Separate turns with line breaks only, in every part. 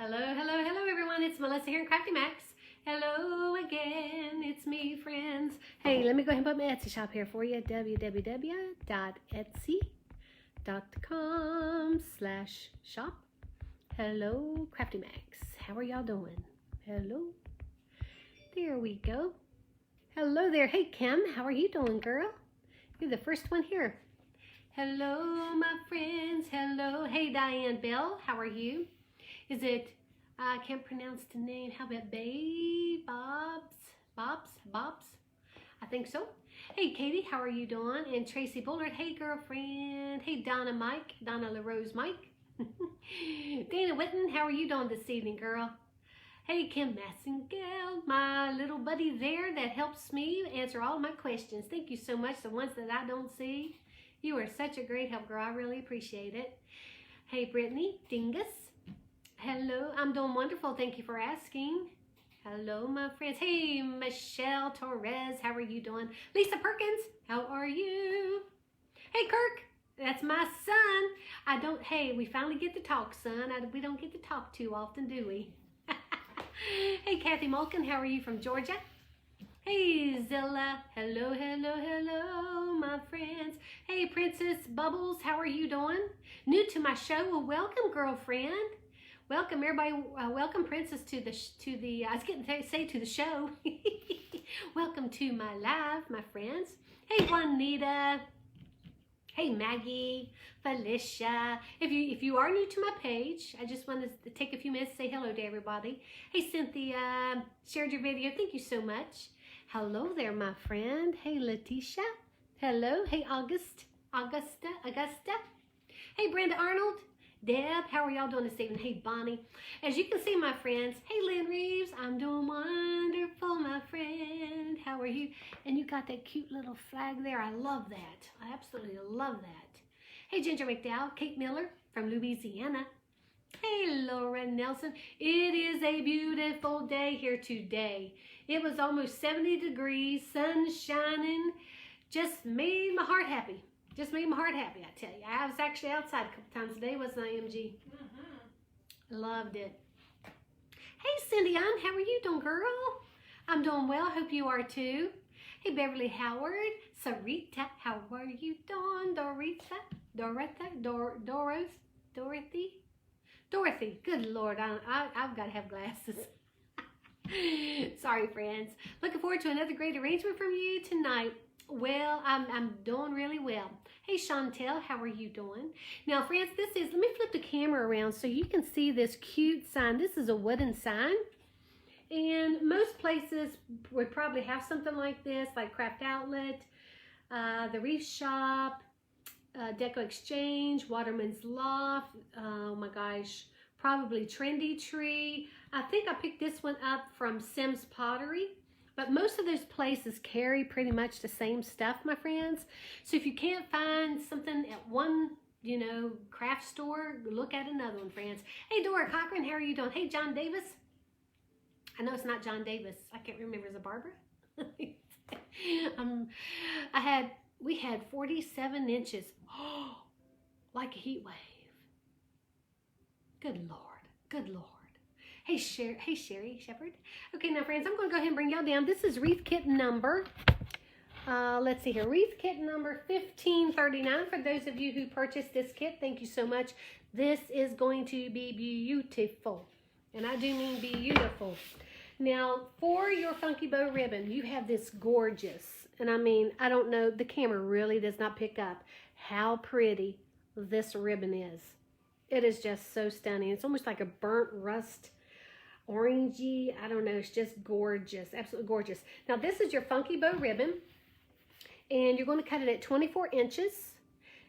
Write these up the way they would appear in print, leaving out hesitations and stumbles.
Hello, hello, hello everyone. It's Melissa here in Crafty Max. Hello again. It's me, friends. Hey, let me go ahead and put my Etsy shop here for you. www.etsy.com/shop. Hello, Crafty Max. How are y'all doing? Hello. There we go. Hello there. Hey, Kim. How are you doing, girl? You're the first one here. Hello, my friends. Hello. Hey, Diane Bell. How are you? Is it, I can't pronounce the name. How about Bobs? I think so. Hey, Katie, how are you doing? And Tracy Bullard, hey, girlfriend. Hey, Donna LaRose Mike. Dana Witten, how are you doing this evening, girl? Hey, Kim Massengale, my little buddy there that helps me answer all my questions. Thank you so much. The ones that I don't see. You are such a great help, girl. I really appreciate it. Hey, Brittany Dingus. Hello, I'm doing wonderful. Thank you for asking. Hello, my friends. Hey, Michelle Torres, how are you doing? Lisa Perkins, how are you? Hey, Kirk, that's my son. Hey, we finally get to talk, son. We don't get to talk too often, do we? Hey, Kathy Malkin, how are you from Georgia? Hey, Zilla, hello, hello, hello, my friends. Hey, Princess Bubbles, how are you doing? New to my show? Well, welcome, girlfriend. Welcome, everybody. Welcome, Princess, to the I was getting to say to the show. Welcome to my live, my friends. Hey, Juanita. Hey, Maggie, Felicia. If you are new to my page, I just wanted to take a few minutes to say hello to everybody. Hey, Cynthia, shared your video. Thank you so much. Hello there, my friend. Hey, Letitia. Hello. Hey, Augusta. Hey, Brenda Arnold. Deb, how are y'all doing this evening? Hey, Bonnie. As you can see, my friends, hey, Lynn Reeves, I'm doing wonderful, my friend. How are you? And you got that cute little flag there. I love that. I absolutely love that. Hey, Ginger McDowell, Kate Miller from Louisiana. Hey, Laura Nelson. It is a beautiful day here today. It was almost 70 degrees, sun shining. Just made my heart happy. Just made my heart happy, I tell you. I was actually outside a couple times today, wasn't I, MG? Loved it. Hey, Cindy Ann, how are you doing, girl? I'm doing well. Hope you are too. Hey, Beverly Howard. Sarita, how are you doing? Dorothy. Good Lord, I've got to have glasses. Sorry, friends. Looking forward to another great arrangement from you tonight. Well, I'm doing really well. Hey, Chantel, how are you doing? Now, friends, let me flip the camera around so you can see this cute sign. This is a wooden sign. And most places would probably have something like this, like Craft Outlet, the Wreath Shop, Deco Exchange, Waterman's Loft, oh my gosh, probably Trendy Tree. I think I picked this one up from Sim's Pottery. But most of those places carry pretty much the same stuff, my friends. So if you can't find something at one, craft store, look at another one, friends. Hey, Dora Cochran, how are you doing? Hey, John Davis. I know it's not John Davis. I can't remember. Is it Barbara? We had 47 inches. Oh, like a heat wave. Good Lord. Good Lord. Hey, Sherry Shepherd. Okay, now, friends, I'm going to go ahead and bring y'all down. This is wreath kit number, let's see here, wreath kit number 1539. For those of you who purchased this kit, thank you so much. This is going to be beautiful, and I do mean beautiful. Now, for your funky bow ribbon, you have this gorgeous, and I mean, I don't know, the camera really does not pick up how pretty this ribbon is. It is just so stunning. It's almost like a burnt rust orangey, I don't know, it's just gorgeous, absolutely gorgeous. Now this is your funky bow ribbon, and you're going to cut it at 24 inches,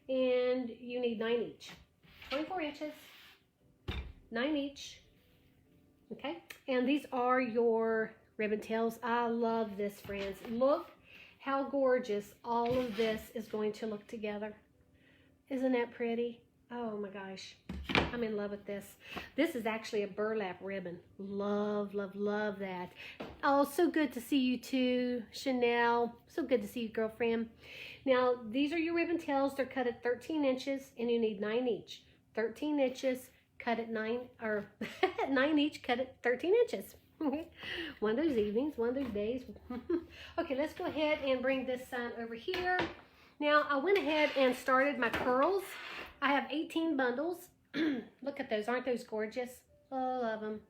and you need 9 each. 24 inches, 9 each, okay? And these are your ribbon tails. I love this, friends. Look how gorgeous all of this is going to look together. Isn't that pretty? Oh my gosh. I'm in love with this. This is actually a burlap ribbon. Love, love, love that. Oh, so good to see you too, Chanel. So good to see you, girlfriend. Now, these are your ribbon tails. They're cut at 13 inches, and you need 9 each. 13 inches, cut it 9, or 9 each, cut it 13 inches. One of those evenings, one of those days. Okay, let's go ahead and bring this sign over here. Now, I went ahead and started my curls. I have 18 bundles. Look at those. Aren't those gorgeous? Oh, love them.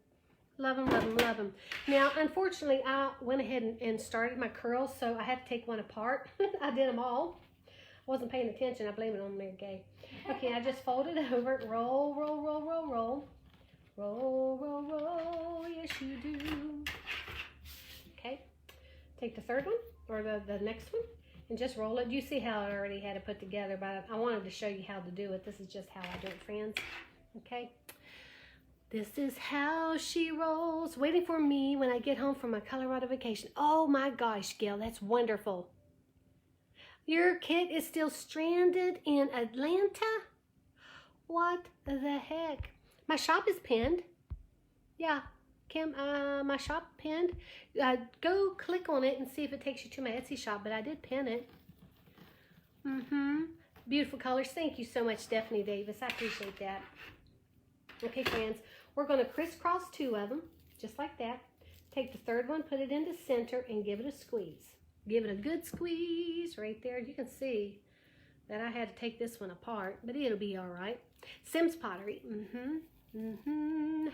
Love them, love them, love them. Now, unfortunately, I went ahead and started my curls, so I had to take one apart. I did them all. I wasn't paying attention. I blame it on Mary Gay. Okay, I just fold it over. Roll, roll, roll, roll, roll. Roll, roll, roll. Yes, you do. Okay. Take the third one, or the next one, and just roll it. You see how I already had it put together, but I wanted to show you how to do it. This is just how I do it, friends. Okay. This is how she rolls, waiting for me when I get home from my Colorado vacation. Oh my gosh, Gail, that's wonderful. Your kit is still stranded in Atlanta? What the heck? My shop is pinned. Yeah, Kim, my shop pinned. Go click on it and see if it takes you to my Etsy shop, but I did pin it. Beautiful colors. Thank you so much, Stephanie Davis. I appreciate that. Okay, friends, we're going to crisscross 2 of them, just like that. Take the third one, put it in the center, and give it a squeeze. Give it a good squeeze right there. You can see that I had to take this one apart, but it'll be all right. Sims Pottery.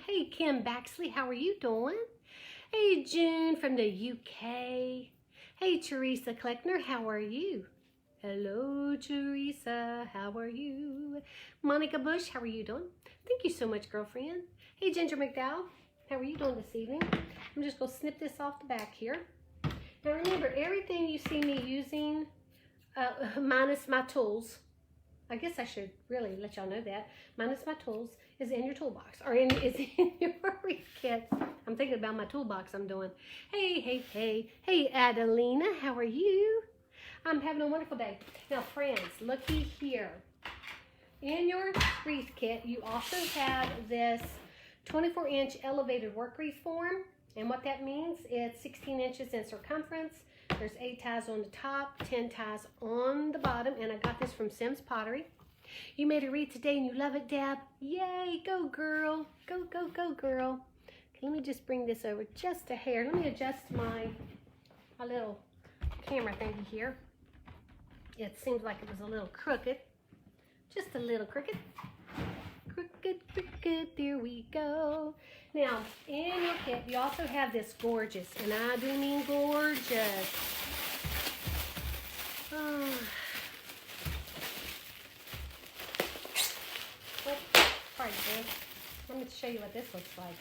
Hey, Kim Baxley, how are you doing? Hey, June from the UK. Hey, Teresa Kleckner, how are you? Hello, Teresa, how are you? Monica Bush, how are you doing? Thank you so much, girlfriend. Hey, Ginger McDowell, how are you doing this evening? I'm just going to snip this off the back here. Now, remember, everything you see me using, minus my tools, I guess I should really let y'all know that, minus my tools, is in your toolbox, or is in your wreath kit. I'm thinking about my toolbox I'm doing. Hey, hey, hey. Hey, Adelina, how are you? I'm having a wonderful day. Now, friends, looky here. In your wreath kit, you also have this 24-inch elevated work wreath form. And what that means, it's 16 inches in circumference. There's 8 ties on the top, 10 ties on the bottom. And I got this from Sims Pottery. You made a wreath today and you love it, Deb. Yay, go girl. Go, go, go, girl. Okay, let me just bring this over just a hair. Let me adjust my little camera thingy here. It seems like it was a little crooked. Just a little crooked. Crooked, crooked, there we go. Now, in your kit, you also have this gorgeous, and I do mean gorgeous. Oh. Sorry, Jim. Let me show you what this looks like.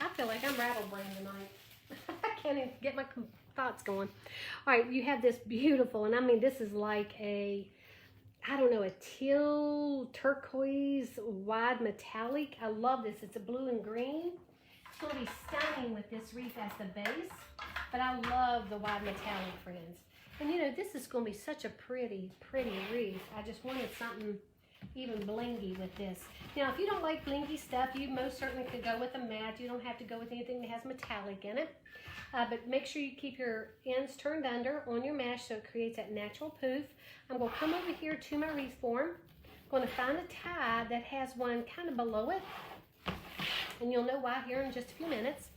I feel like I'm rattle-brained tonight. I can't even get my thoughts going. All right, you have this beautiful, and I mean, this is like a, I don't know, a teal, turquoise, wide metallic. I love this. It's a blue and green. It's going to be stunning with this wreath as the base, but I love the wide metallic, friends. And you know, this is going to be such a pretty, pretty wreath. I just wanted something even blingy with this. Now, if you don't like blingy stuff, you most certainly could go with a matte. You don't have to go with anything that has metallic in it. But make sure you keep your ends turned under on your mesh so it creates that natural poof. I'm going to come over here to my wreath form. I'm going to find a tie that has one kind of below it. And you'll know why here in just a few minutes.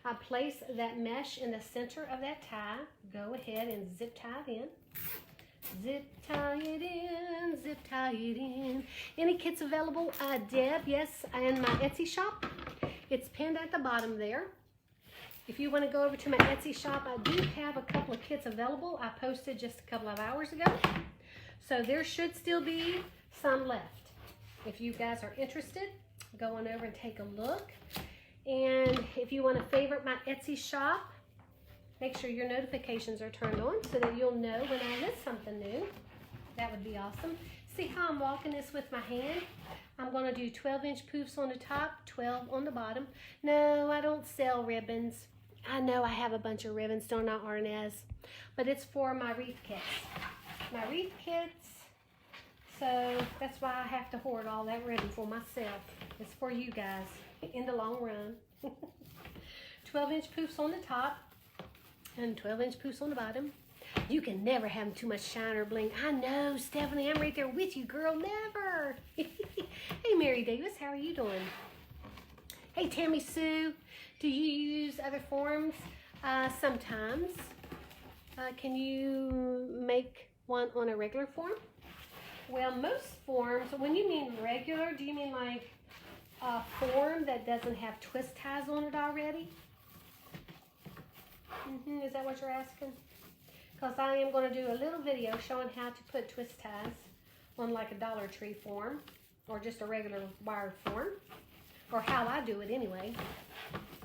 I place that mesh in the center of that tie. Go ahead and zip tie it in. Zip tie it in, zip tie it in. Any kits available? Deb, yes, in my Etsy shop. It's pinned at the bottom there. If you want to go over to my Etsy shop, I do have a couple of kits available. I posted just a couple of hours ago. So there should still be some left. If you guys are interested, go on over and take a look. And if you want to favorite my Etsy shop, make sure your notifications are turned on so that you'll know when I list something new. That would be awesome. See how I'm walking this with my hand? I'm going to do 12-inch poofs on the top, 12 on the bottom. No, I don't sell ribbons. I know I have a bunch of ribbons, don't I, Arnez? But it's for my wreath kits. My wreath kits, so that's why I have to hoard all that ribbon for myself. It's for you guys in the long run. 12-inch poofs on the top and 12-inch poofs on the bottom. You can never have too much shine or bling. I know, Stephanie, I'm right there with you, girl. Never. Hey, Mary Davis, how are you doing? Hey, Tammy Sue, do you use other forms? Sometimes. Can you make one on a regular form? Well, most forms, when you mean regular, do you mean like a form that doesn't have twist ties on it already? Is that what you're asking? Because I am going to do a little video showing how to put twist ties on like a Dollar Tree form or just a regular wired form, or how I do it anyway.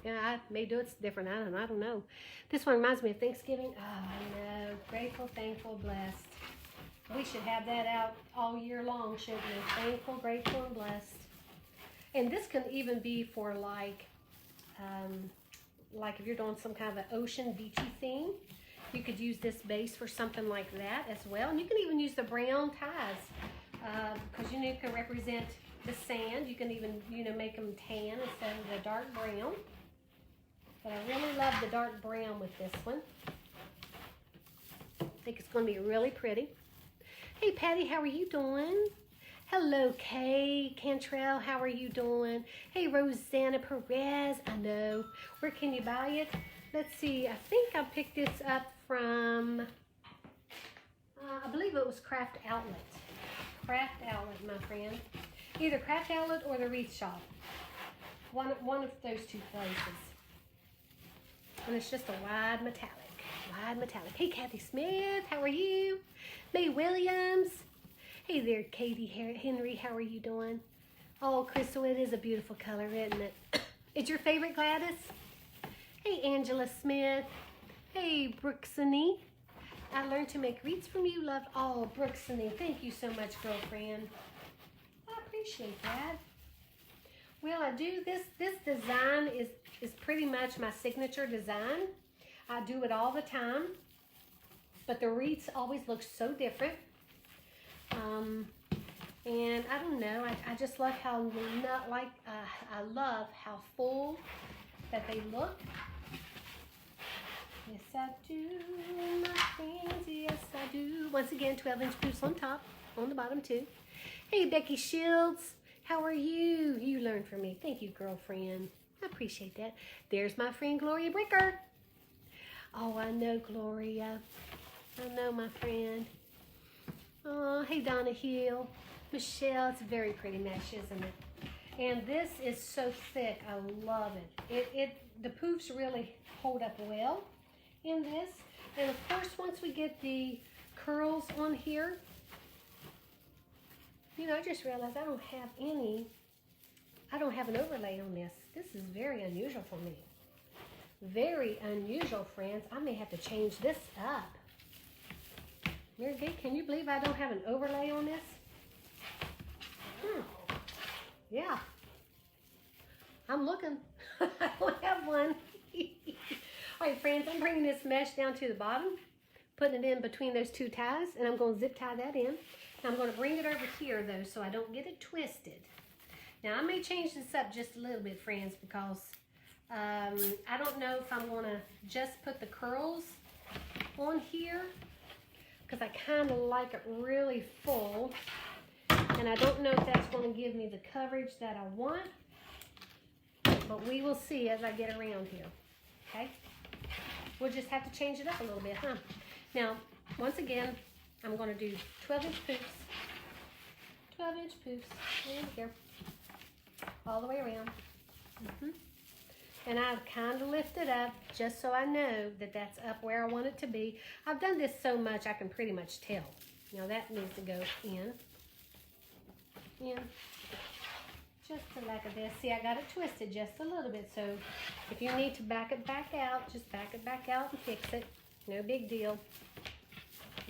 Yeah, I may do it different. I don't know. This one reminds me of Thanksgiving. Oh, I know. Grateful, thankful, blessed. We should have that out all year long, shouldn't we? Thankful, grateful, and blessed. And this can even be for like if you're doing some kind of an ocean beachy theme, you could use this base for something like that as well. And you can even use the brown ties because you can represent the sand. You can even make them tan instead of the dark brown. But I really love the dark brown with this one. I think it's going to be really pretty. Hey, Patty, how are you doing? Hello, Kay Cantrell, how are you doing? Hey, Rosanna Perez, I know. Where can you buy it? Let's see, I think I picked this up from, I believe it was Craft Outlet. Craft Outlet, my friend. Either Craft Outlet or the Wreath Shop. One of those two places. And it's just a wide metallic. Hey, Kathy Smith, how are you? May Williams. Hey there, Katie Henry, how are you doing? Oh, Crystal, it is a beautiful color, isn't it? It's your favorite, Gladys? Hey, Angela Smith. Hey, Brooksony. I learned to make wreaths from you, love. Oh, Brooksony, thank you so much, girlfriend. I appreciate that. Well, I do this design is pretty much my signature design. I do it all the time, but the wreaths always look so different. And I don't know, I just love how I love how full that they look. Yes, I do, my friends, yes, I do. Once again, 12-inch boots on top, on the bottom too. Hey, Becky Shields, how are you? You learned from me. Thank you, girlfriend. I appreciate that. There's my friend Gloria Bricker. Oh, I know, Gloria. I know, my friend. Oh, hey, Donna Hill. Michelle, it's a very pretty mesh, isn't it? And this is so thick. I love it. The poofs really hold up well in this. And of course, once we get the curls on here, I just realized I don't have an overlay on this. This is very unusual for me. Very unusual, friends. I may have to change this up. Mary Kay, can you believe I don't have an overlay on this? Yeah. I'm looking. I don't have one. All right, friends, I'm bringing this mesh down to the bottom, putting it in between those two ties, and I'm going to zip tie that in. Now I'm going to bring it over here, though, so I don't get it twisted. Now, I may change this up just a little bit, friends, because I don't know if I'm going to just put the curls on here, because I kind of like it really full, and I don't know if that's going to give me the coverage that I want, but we will see as I get around here, okay? We'll just have to change it up a little bit, huh? Now, once again, I'm going to do 12-inch poofs, 12-inch poofs, and here, all the way around. And I've kind of lifted up just so I know that that's up where I want it to be. I've done this so much I can pretty much tell. That needs to go in. Just like this. See, I got it twisted just a little bit. So if you need to back it back out, just back it back out and fix it. No big deal.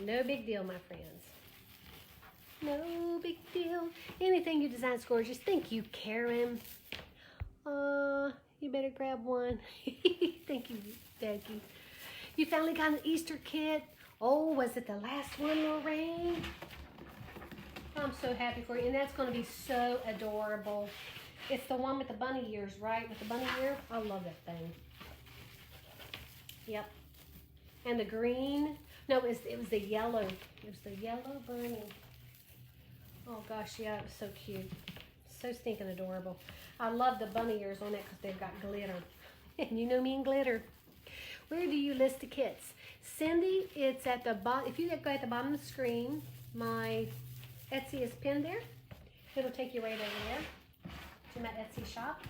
No big deal, my friends. No big deal. Anything you design is gorgeous. Thank you, Karen. You better grab one. Thank you, Becky. You finally got an Easter kit. Oh, was it the last one, Lorraine? I'm so happy for you. And that's going to be so adorable. It's the one with the bunny ears, right? With the bunny ear. I love that thing. Yep. And the green. No, it was the yellow. It was the yellow bunny. Oh gosh, yeah, it was so cute. So stinking adorable. I love the bunny ears on it because they've got glitter. And you know me and glitter. Where do you list the kits? Cindy, it's at the bottom. If you go at the bottom of the screen, my Etsy is pinned there. It'll take you right over there to my Etsy shop.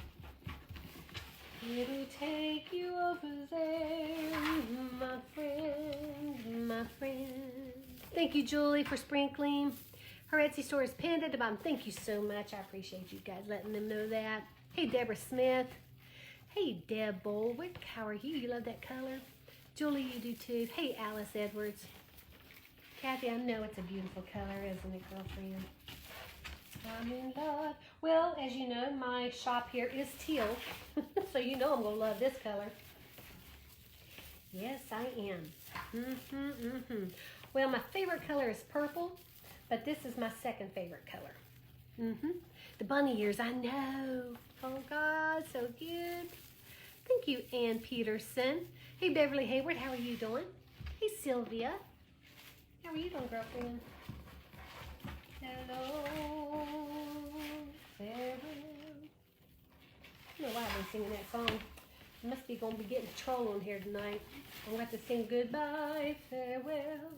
It'll take you over there, my friend, my friend. Thank you, Julie, for sprinkling. Her Etsy store is pinned at the bottom. Thank you so much. I appreciate you guys letting them know that. Hey, Deborah Smith. Hey, Deb Bolwick. How are you? You love that color? Julie, you do too. Hey, Alice Edwards. Kathy, I know it's a beautiful color, isn't it, girlfriend? I'm in love. Well, as you know, my shop here is teal. So you know I'm going to love this color. Yes, I am. Well, my favorite color is purple, but this is my second favorite color. The bunny ears, I know. Oh, God, so good. Thank you, Ann Peterson. Hey, Beverly Hayward, how are you doing? Hey, Sylvia. How are you doing, girlfriend? Hello, farewell. I don't know why I've been singing that song. I must be going to be getting a troll on here tonight. I'm going to have to sing goodbye, farewell.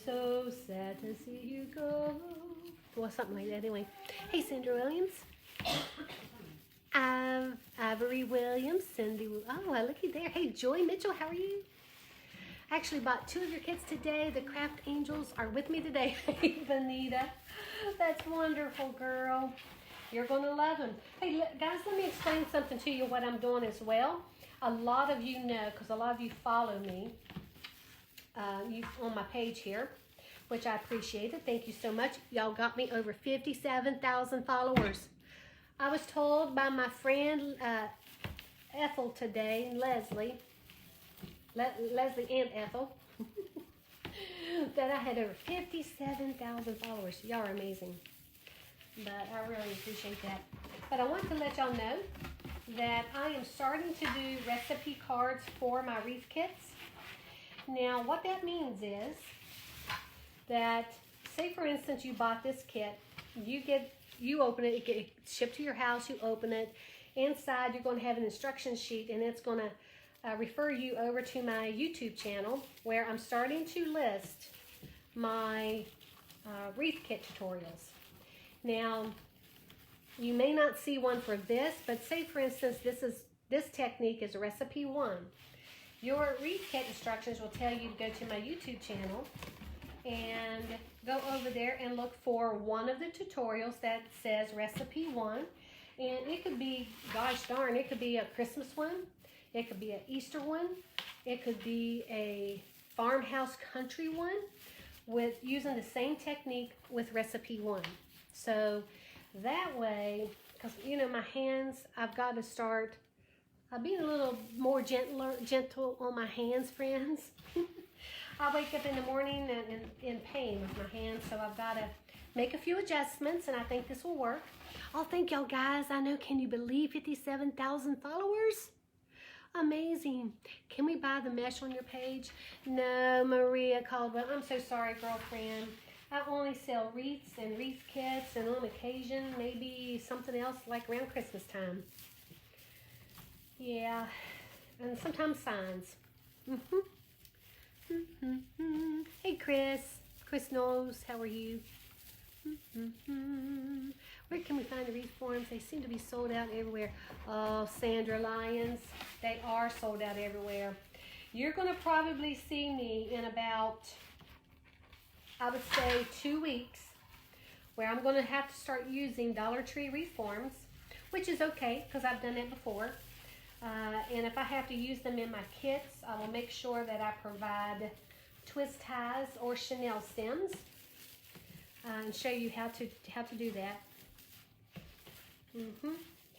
So sad to see you go. Well, something like that anyway. Hey, Sandra Williams. Avery Williams. Cindy. Oh, looky there. Hey, Joy Mitchell, how are you? I actually bought 2 of your kits today. The Craft Angels are with me today. Hey, Benita. That's wonderful, girl. You're going to love them. Hey, guys, let me explain something to you, what I'm doing as well. A lot of you know, because a lot of you follow me on my page here, which I appreciate it. Thank you so much. Y'all got me over 57,000 followers. I was told by my friend Ethel today, Leslie and Ethel, that I had over 57,000 followers. Y'all are amazing. But I really appreciate that. But I want to let y'all know that I am starting to do recipe cards for my wreath kits. Now, what that means is that, say for instance, you bought this kit, you open it, it gets shipped to your house, you open it. Inside, you're going to have an instruction sheet, and it's going to refer you over to my YouTube channel, where I'm starting to list my wreath kit tutorials. Now, you may not see one for this, but say for instance, this technique is recipe 1. Your wreath kit instructions will tell you to go to my YouTube channel and go over there and look for one of the tutorials that says recipe 1. And it could be, gosh darn, it could be a Christmas one. It could be an Easter one. It could be a farmhouse country one with using the same technique with recipe 1. So that way, because you know my hands, I've got to start being a little more gentle on my hands, friends. I wake up in the morning and in pain with my hands, so I've got to make a few adjustments, and I think this will work. Oh, thank y'all guys. I know, can you believe 57,000 followers? Amazing. Can we buy the mesh on your page? No, Maria Caldwell. I'm so sorry, girlfriend. I only sell wreaths and wreath kits, and on occasion, maybe something else like around Christmas time. Yeah, and sometimes signs. Hey, Chris. Chris knows. How are you? Where can we find the wreath forms? They seem to be sold out everywhere. Oh, Sandra Lyons. They are sold out everywhere. You're going to probably see me in about, I would say, 2 weeks, where I'm going to have to start using Dollar Tree wreath forms, which is okay because I've done it before. And if I have to use them in my kits, I will make sure that I provide twist ties or chenille stems and show you how to do that.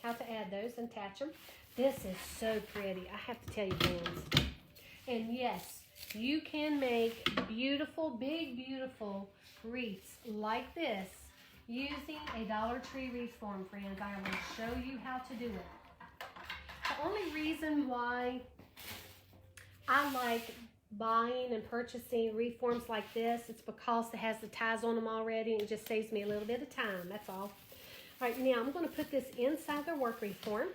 How to add those and attach them. This is so pretty. I have to tell you, friends. And yes, you can make beautiful, big, beautiful wreaths like this using a Dollar Tree wreath form, friends. I will show you how to do it. The only reason why I like buying and purchasing wreath forms like this, it's because it has the ties on them already, and it just saves me a little bit of time, that's all. All right, now I'm going to put this inside the work wreath form.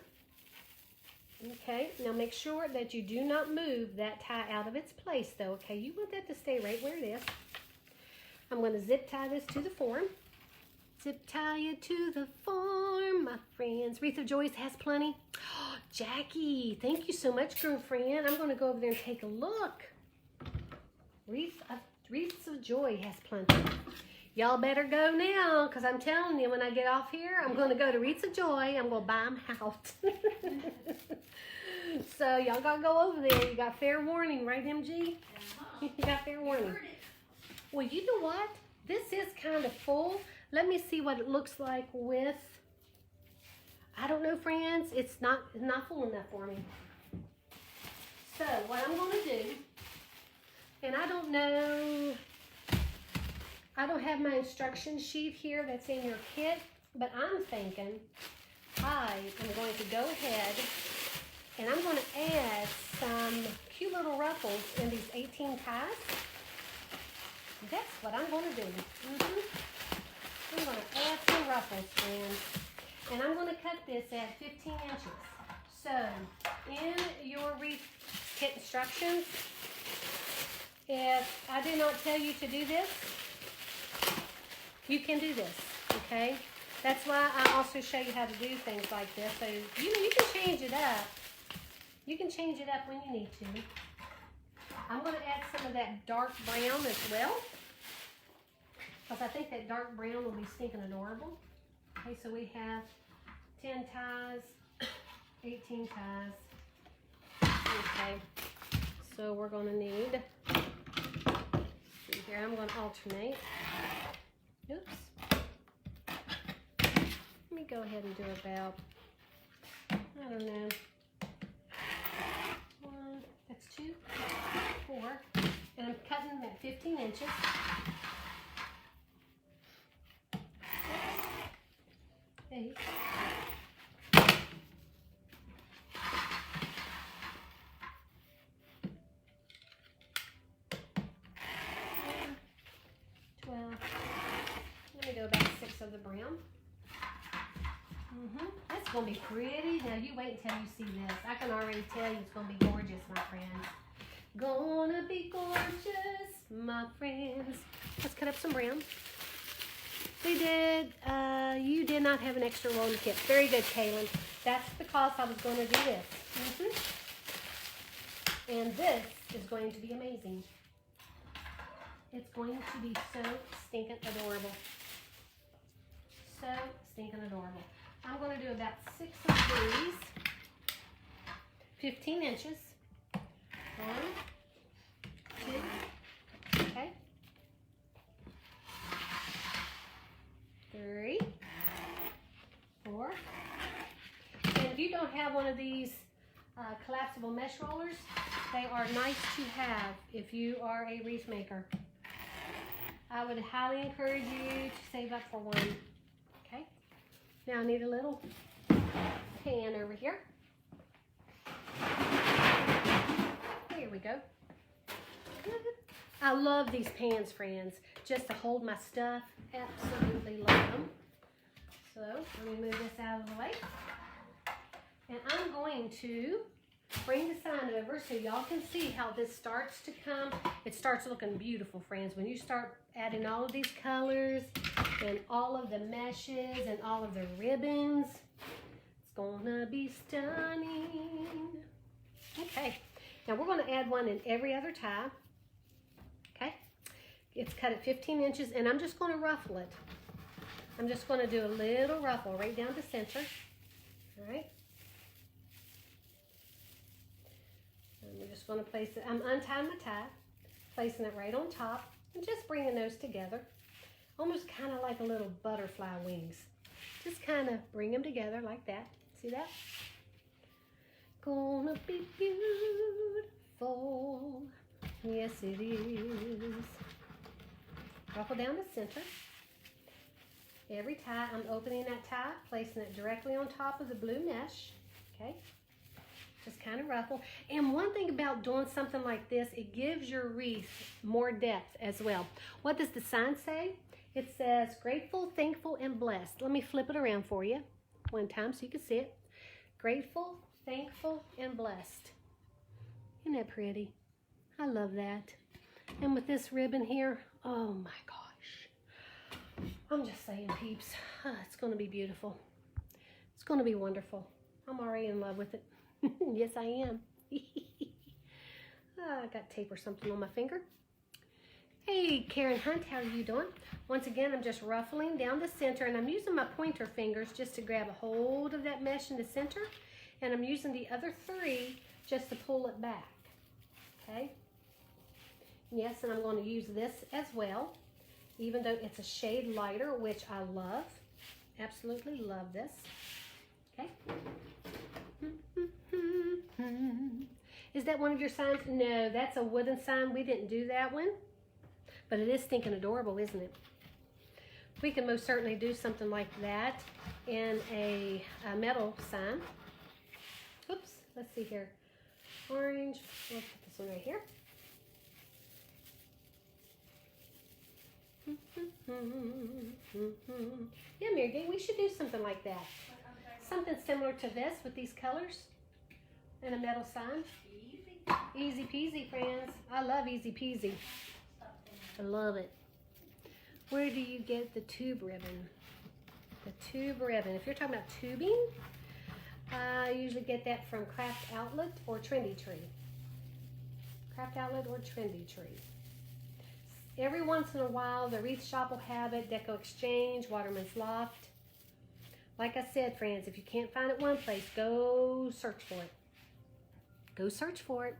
Okay, now make sure that you do not move that tie out of its place though, okay? You want that to stay right where it is. I'm going to zip tie this to the form. Zip tie it to the form, my friends. Wreath of Joys has plenty. Oh, Jackie, thank you so much, girlfriend. I'm going to go over there and take a look. Wreaths of Joy has plenty. Y'all better go now, because I'm telling you, when I get off here, I'm going to go to Wreaths of Joy. I'm going to buy them out. So y'all got to go over there. You got fair warning, right, MG? You got fair warning. Well, you know what? This is kind of full. Let me see what it looks like with, I don't know, friends. It's not full enough for me. So what I'm going to do, and I don't know, I don't have my instruction sheet here that's in your kit, but I'm thinking I am going to go ahead and I'm going to add some cute little ruffles in these 18 ties. That's what I'm going to do. I'm going to add some ruffles, friends. And I'm going to cut this at 15 inches. So, in your wreath kit instructions, if I do not tell you to do this, you can do this, okay? That's why I also show you how to do things like this. So, you can change it up. You can change it up when you need to. I'm going to add some of that dark brown as well, because I think that dark brown will be stinking adorable. Okay, so we have 10 ties, 18 ties. Okay, so we're going to need, see here, I'm going to alternate. Oops. Let me go ahead and do about, I don't know, 1, that's 2, 4, and I'm cutting them at 15 inches. 6, 8, 12. Let me go about 6 of the brown. That's going to be pretty. Now you wait until you see this. I can already tell you it's going to be gorgeous, my friends. Gonna be gorgeous, my friends. Let's cut up some brown. We did, you did not have an extra roll in the kit. Very good, Kaylin. That's because I was going to do this. And this is going to be amazing. It's going to be so stinking adorable. So stinking adorable. I'm going to do about 6 of these. 15 inches. 1, 2, okay. 3, 4. And if you don't have one of these collapsible mesh rollers, they are nice to have if you are a wreath maker. I would highly encourage you to save up for one. Okay. Now I need a little pan over here. Here we go. I love these pans, friends, just to hold my stuff. Absolutely love them. So let me move this out of the way. And I'm going to bring the sign over so y'all can see how this starts to come. It starts looking beautiful, friends. When you start adding all of these colors and all of the meshes and all of the ribbons, it's gonna be stunning. Okay, now we're gonna add one in every other tie. Okay, it's cut at 15 inches and I'm just gonna ruffle it. I'm just gonna do a little ruffle right down the center. All right. I'm just going to place it, I'm untying my tie, placing it right on top, and just bringing those together. Almost kind of like a little butterfly wings. Just kind of bring them together like that. See that? Gonna be beautiful. Yes, it is. Ruffle down the center. Every tie, I'm opening that tie, placing it directly on top of the blue mesh. Okay? Just kind of ruffle. And one thing about doing something like this, it gives your wreath more depth as well. What does the sign say? It says, grateful, thankful, and blessed. Let me flip it around for you one time so you can see it. Grateful, thankful, and blessed. Isn't that pretty? I love that. And with this ribbon here, oh my gosh. I'm just saying, peeps, it's going to be beautiful. It's going to be wonderful. I'm already in love with it. Yes, I am. I got tape or something on my finger. Hey, Karen Hunt, how are you doing? Once again, I'm just ruffling down the center, and I'm using my pointer fingers just to grab a hold of that mesh in the center, and I'm using the other three just to pull it back. Okay? Yes, and I'm going to use this as well, even though it's a shade lighter, which I love. Absolutely love this. Okay? Is that one of your signs? No, that's a wooden sign. We didn't do that one. But it is stinking adorable, isn't it? We can most certainly do something like that in a metal sign. Oops, let's see here. Orange, we'll put this one right here. Yeah, Mary Gay, we should do something like that. Something similar to this with these colors and a metal sign. Easy peasy, friends. I love easy peasy. I love it. Where do you get the tube ribbon? The tube ribbon. If you're talking about tubing, I usually get that from Craft Outlet or Trendy Tree. Craft Outlet or Trendy Tree. Every once in a while, the Wreath Shop will have it. Deco Exchange, Waterman's Loft. Like I said, friends, if you can't find it one place, go search for it. Go search for it.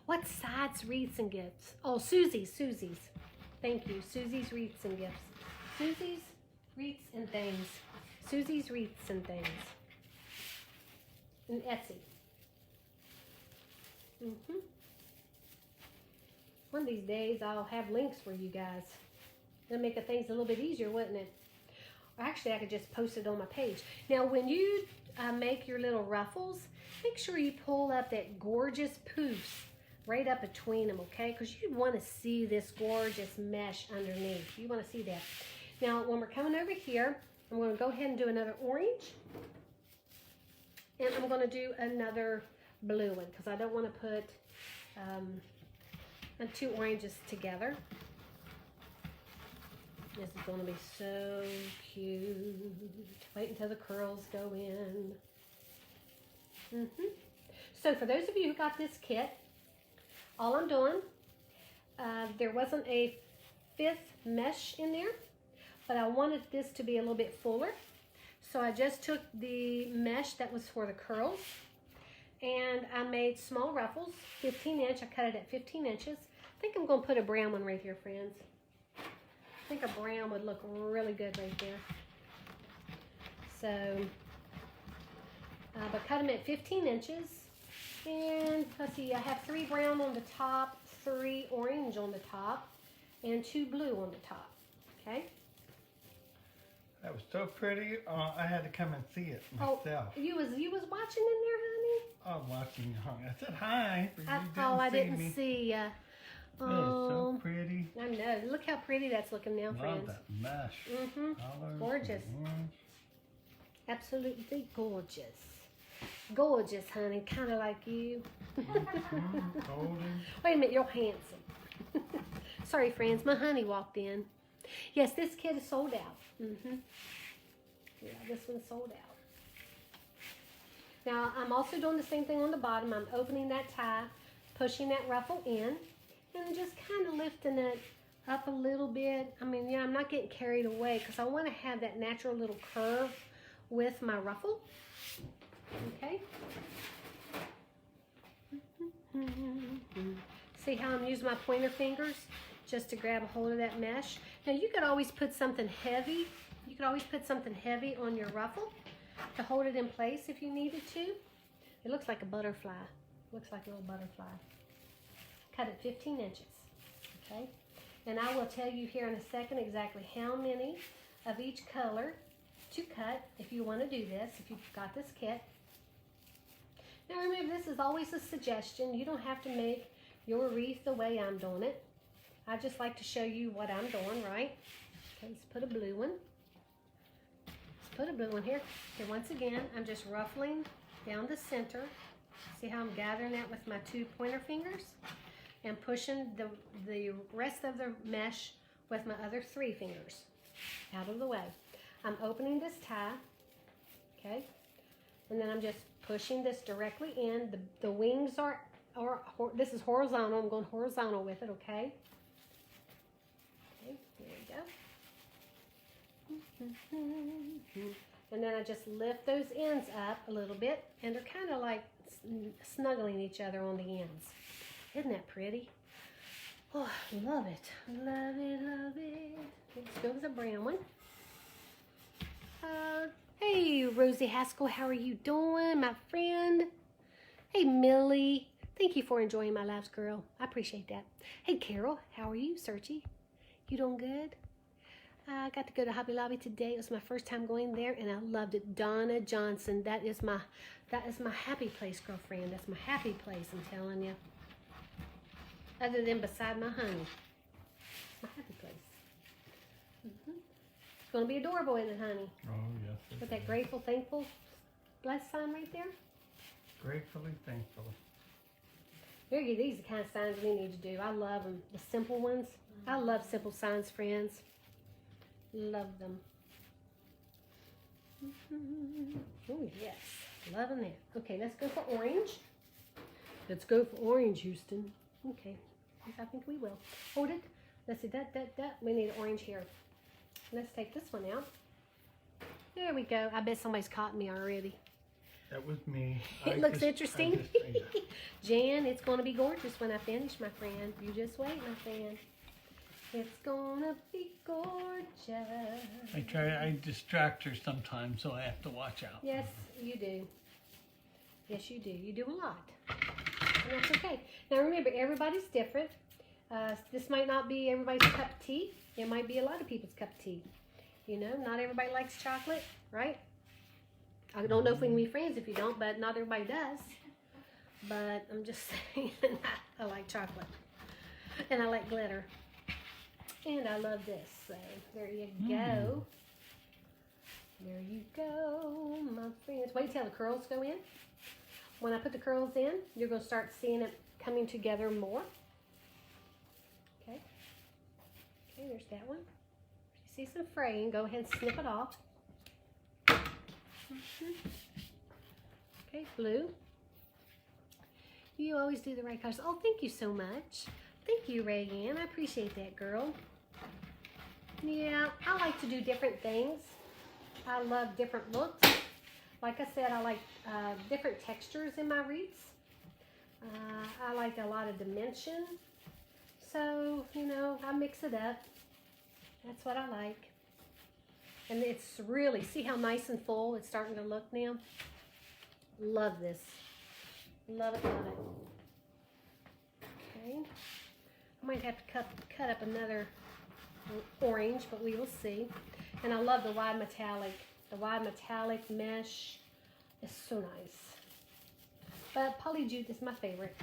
What sides, wreaths, and gifts? Oh, Susie's. Thank you. Susie's Wreaths and Gifts. Susie's Wreaths and Things. Susie's Wreaths and Things. And Etsy. One of these days, I'll have links for you guys. It'll make things a little bit easier, wouldn't it? Actually, I could just post it on my page. Now, when you make your little ruffles, make sure you pull up that gorgeous poofs right up between them, okay? Because you want to see this gorgeous mesh underneath. You want to see that. Now, when we're coming over here, I'm going to go ahead and do another orange. And I'm going to do another blue one because I don't want to put two oranges together. This is going to be so cute. Wait until the curls go in. So for those of you who got this kit, all I'm doing, there wasn't a 5th mesh in there, but I wanted this to be a little bit fuller. So I just took the mesh that was for the curls, and I made small ruffles, 15 inch. I cut it at 15 inches. I think I'm going to put a brown one right here, friends. I think a brown would look really good right there. So, but cut them at 15 inches. And let's see, I have 3 brown on the top, 3 orange on the top, and 2 blue on the top. Okay?
That was so pretty. I had to come and see it myself.
Oh, you was watching in there, honey?
I was watching you, honey. I said hi, but
I didn't
me.
see ya.
It is so pretty.
I know. Look how pretty that's looking now, friends.
Love that mesh. Colors,
Gorgeous.
orange.
Absolutely gorgeous. Gorgeous, honey. Kind of like you.
Golden.
Wait a minute. You're handsome. Sorry, friends. My honey walked in. Yes, this kit is sold out. Yeah, this one's sold out. Now, I'm also doing the same thing on the bottom. I'm opening that tie, pushing that ruffle in, and just kind of lifting it up a little bit. I mean, yeah, I'm not getting carried away because I want to have that natural little curve with my ruffle. Okay. See how I'm using my pointer fingers just to grab a hold of that mesh. Now, you could always put something heavy. You could always put something heavy on your ruffle to hold it in place if you needed to. It looks like a butterfly. Looks like a little butterfly. Cut it 15 inches, okay? And I will tell you here in a second exactly how many of each color to cut if you want to do this, if you've got this kit. Now remember, this is always a suggestion. You don't have to make your wreath the way I'm doing it. I just like to show you what I'm doing, right? Okay, let's put a blue one. Let's put a blue one here. Okay, once again, I'm just ruffling down the center. See how I'm gathering that with my 2 pointer fingers? And pushing the rest of the mesh with my other 3 fingers out of the way. I'm opening this tie, okay? And then I'm just pushing this directly in. The wings are this is horizontal. I'm going horizontal with it, okay? Okay, there we go. And then I just lift those ends up a little bit, and they're kind of like snuggling each other on the ends. Isn't that pretty? Oh, I love it. Love it, love it. Let's go with the brown one. Hey, Rosie Haskell, how are you doing, my friend? Hey, Millie. Thank you for enjoying my lives, girl. I appreciate that. Hey, Carol, how are you, Searchy? You doing good? I got to go to Hobby Lobby today. It was my first time going there, and I loved it. Donna Johnson, that is my happy place, girlfriend. That's my happy place, I'm telling you. Other than beside my honey. It's my happy place. It's going to be adorable, isn't it, honey?
Oh, yes.
With that grateful, thankful, blessed sign right there.
Gratefully thankful.
These are the kind of signs we need to do. I love them. The simple ones. I love simple signs, friends. Love them. Oh, yes. Loving that. Okay, let's go for orange. Let's go for orange, Houston. Okay. Yes, I think we will. Hold it. Let's see. That. We need orange here. Let's take this one out. There we go. I bet somebody's caught me already.
That was me.
It looks interesting. Jan, it's going to be gorgeous when I finish, my friend. You just wait, my friend. It's going to be gorgeous.
I distract her sometimes, so I have to watch out.
Yes, you do. Yes, you do. You do a lot. And that's okay. Now, remember, everybody's different. This might not be everybody's cup of tea. It might be a lot of people's cup of tea. You know, not everybody likes chocolate, right? I don't know if we can be friends if you don't, but not everybody does. But I'm just saying, I like chocolate. And I like glitter. And I love this. So there you go. There you go, my friends. Wait till the curls go in. When I put the curls in, you're going to start seeing it coming together more. Okay. Okay, there's that one. If you see some fraying, go ahead and snip it off. Okay, blue. You always do the right colors. Oh, thank you so much. Thank you, Reagan. I appreciate that, girl. Yeah, I like to do different things. I love different looks. Like I said, I like different textures in my wreaths. I like a lot of dimension. So, you know, I mix it up. That's what I like. And it's really, see how nice and full it's starting to look now? Love this. Love it, love it. Okay. I might have to cut up another orange, but we will see. And I love the wide metallic. The wide metallic mesh is so nice. But poly jute is my favorite.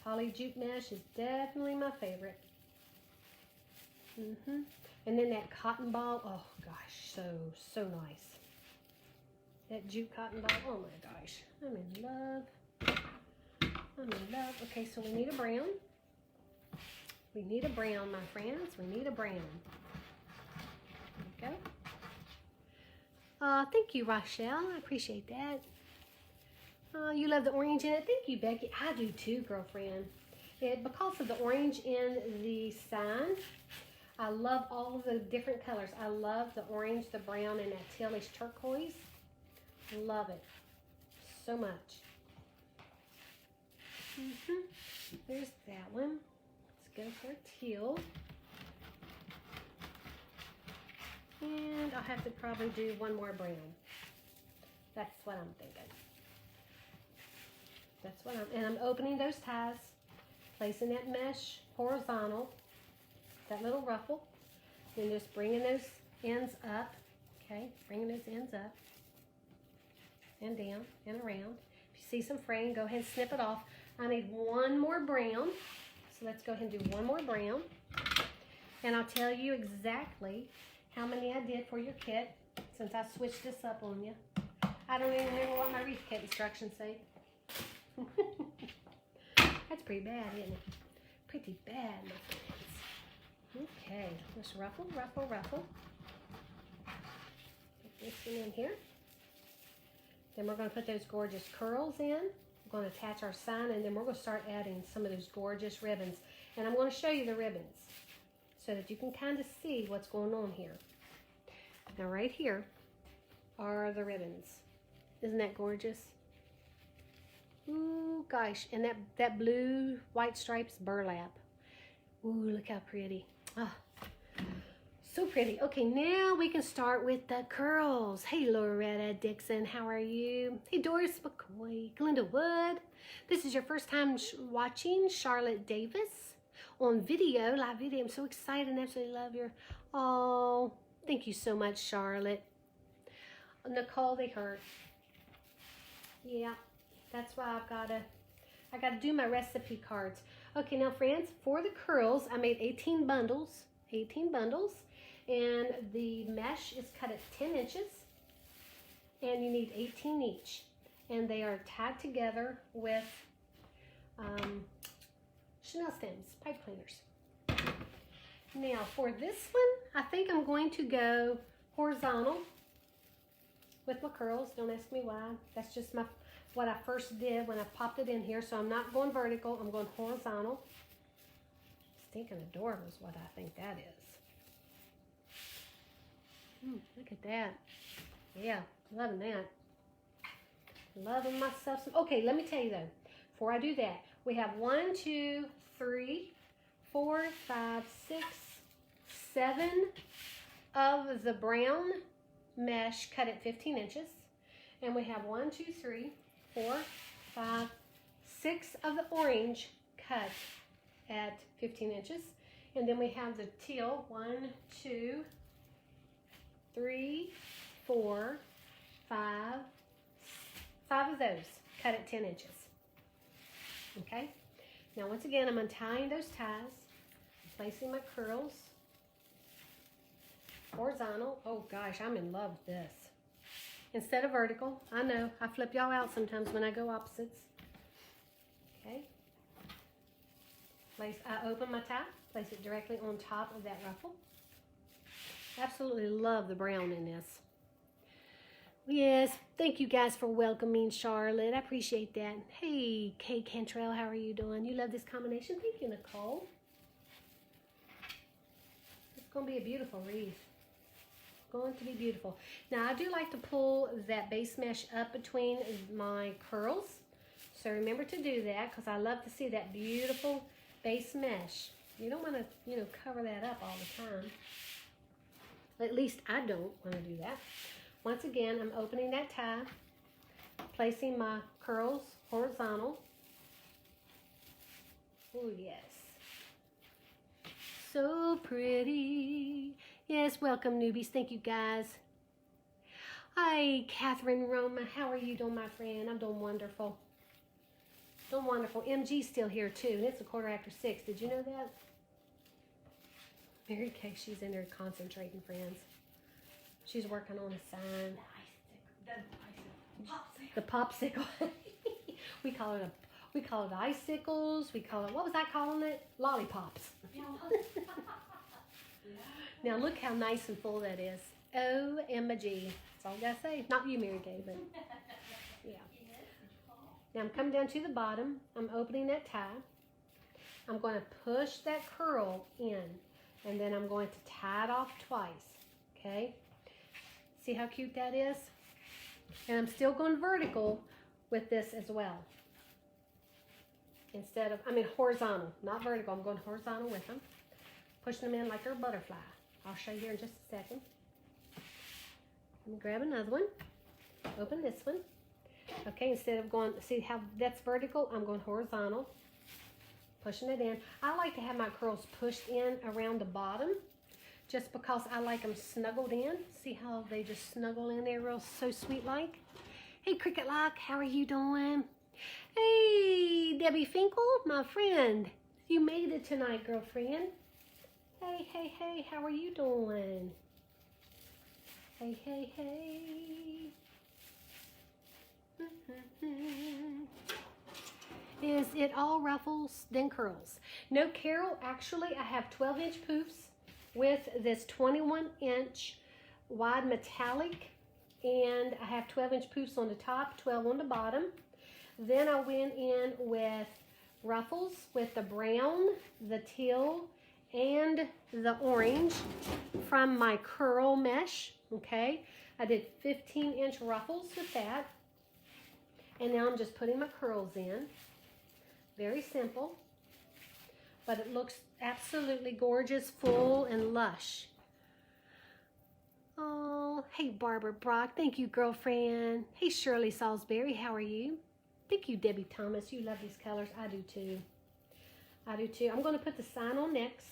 Poly jute mesh is definitely my favorite. And then that cotton ball, oh gosh, so nice. That jute cotton ball, oh my gosh, I'm in love. I'm in love. Okay, so we need a brown. We need a brown, my friends. We need a brown. There we go. Thank you, Rochelle. I appreciate that. You love the orange in it. Thank you, Becky. I do too, girlfriend. Because of the orange in the sign, I love all of the different colors. I love the orange, the brown, and that tealish turquoise. Love it so much. There's that one. Let's go for teal. And I'll have to probably do one more brown. That's what I'm thinking. That's what and I'm opening those ties, placing that mesh horizontal, that little ruffle, then just bringing those ends up, okay, bringing those ends up and down and around, If you see some fraying, go ahead and snip it off. I need one more brown. So let's go ahead and do one more brown. And I'll tell you exactly how many I did for your kit since I switched this up on you. I don't even remember what my wreath kit instructions say. That's pretty bad, isn't it? Pretty bad, my friends. Okay, let's ruffle, ruffle, ruffle. Put this one in here. Then we're going to put those gorgeous curls in. We're going to attach our sign, and then we're going to start adding some of those gorgeous ribbons. And I'm going to show you the ribbons so that you can kind of see what's going on here. Now right here are the ribbons. Isn't that gorgeous? Ooh, gosh. And that blue, white stripes burlap. Ooh, look how pretty. Ah, so pretty. Okay, now we can start with the curls. Hey, Loretta Dixon, how are you? Hey, Doris McCoy, Glenda Wood. This is your first time watching Charlotte Davis on video, live video. I'm so excited and absolutely love your... Oh, thank you so much, Charlotte. Nicole, they hurt. Yeah, that's why I gotta do my recipe cards. Okay, now friends, for the curls, I made 18 bundles, and the mesh is cut at 10 inches, and you need 18 each, and they are tied together with Chanel stems, pipe cleaners. Now for this one, I think I'm going to go horizontal with my curls. Don't ask me why. That's just what I first did when I popped it in here. So I'm not going vertical, I'm going horizontal. Stinking adorable is what I think that is. Look at that. Yeah, loving that. Loving myself some. Okay, let me tell you though, before I do that, we have 1, 2, 3, 4, 5, 6, 7 of the brown mesh cut at 15 inches. And we have 1, 2, 3, 4, 5, 6 of the orange cut at 15 inches. And then we have the teal, 1, 2, 3, 4, 5 of those cut at 10 inches. Okay, now once again, I'm untying those ties, placing my curls horizontal. Oh gosh, I'm in love with this. Instead of vertical, I know, I flip y'all out sometimes when I go opposites. Okay, I open my tie, place it directly on top of that ruffle. Absolutely love the brown in this. Yes, thank you guys for welcoming Charlotte. I appreciate that. Hey, Kay Cantrell, how are you doing? You love this combination? Thank you, Nicole. It's going to be a beautiful wreath. Going to be beautiful. Now, I do like to pull that base mesh up between my curls. So remember to do that because I love to see that beautiful base mesh. You don't want to, cover that up all the time. At least I don't want to do that. Once again, I'm opening that tie, placing my curls horizontal. Oh, yes. So pretty. Yes, welcome, newbies. Thank you, guys. Hi, Catherine Roma. How are you doing, my friend? I'm doing wonderful. Doing wonderful. MG's still here, too, and it's 6:15. Did you know that? Mary Kay, she's in there concentrating, friends. She's working on a sign. The popsicle. we call it icicles. We call it, what was I calling it? Lollipops. Now look how nice and full that is. OMG. That's all I gotta say. Not you, Mary Kay, but yeah. Now I'm coming down to the bottom. I'm opening that tie. I'm going to push that curl in, and then I'm going to tie it off twice. Okay? See how cute that is? And I'm still going vertical with this as well. Horizontal, not vertical. I'm going horizontal with them. Pushing them in like they're a butterfly. I'll show you here in just a second. Let me grab another one. Open this one. Okay, instead of going, see how that's vertical? I'm going horizontal. Pushing it in. I like to have my curls pushed in around the bottom just because I like them snuggled in. See how they just snuggle in there so sweet like? Hey, Cricket Lock, how are you doing? Hey, Debbie Finkel, my friend. You made it tonight, girlfriend. Hey, hey, hey, how are you doing? Hey, hey, hey. Is it all ruffles, then curls? No, Carol, actually I have 12-inch poofs with this 21-inch wide metallic, and I have 12-inch poofs on the top, 12 on the bottom. Then I went in with ruffles with the brown, the teal, and the orange from my curl mesh, okay? I did 15-inch ruffles with that. And now I'm just putting my curls in. Very simple, but it looks absolutely gorgeous, full, and lush. Oh, hey, Barbara Brock. Thank you, girlfriend. Hey, Shirley Salisbury. How are you? Thank you, Debbie Thomas. You love these colors. I do, too. I do, too. I'm going to put the sign on next.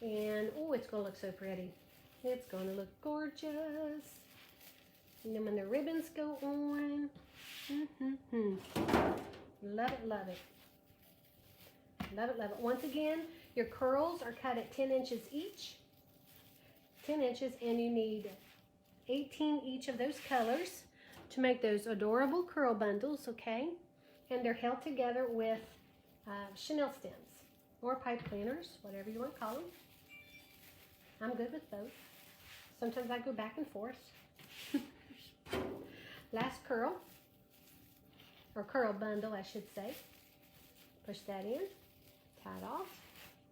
And, oh, it's going to look so pretty. It's going to look gorgeous. And then when the ribbons go on. Love it, love it. Love it, love it. Once again, your curls are cut at 10 inches each. 10 inches, and you need 18 each of those colors to make those adorable curl bundles, okay? And they're held together with chenille stems or pipe cleaners, whatever you want to call them. I'm good with both. Sometimes I go back and forth. Last curl, or curl bundle, I should say. Push that in, tie it off.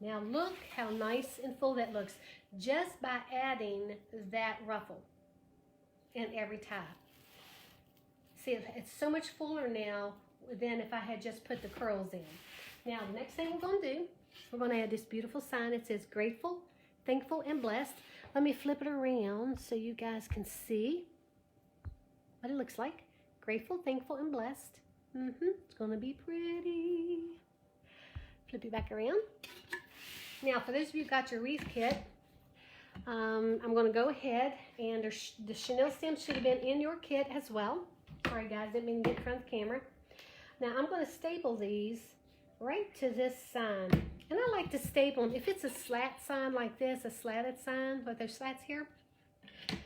Now look how nice and full that looks just by adding that ruffle in every tie. See, it's so much fuller now than if I had just put the curls in. Now the next thing we're going to do, we're going to add this beautiful sign. It says grateful, thankful, and blessed. Let me flip it around so you guys can see what it looks like. Grateful, thankful, and blessed. It's going to be pretty. Flip it back around. Now, for those of you who got your wreath kit, I'm going to go ahead, and the chenille stems should have been in your kit as well. Sorry, guys, didn't mean to get in front of the camera. Now, I'm going to staple these right to this sign. And I like to staple them. If it's a slat sign like this, a slatted sign, with those slats here, so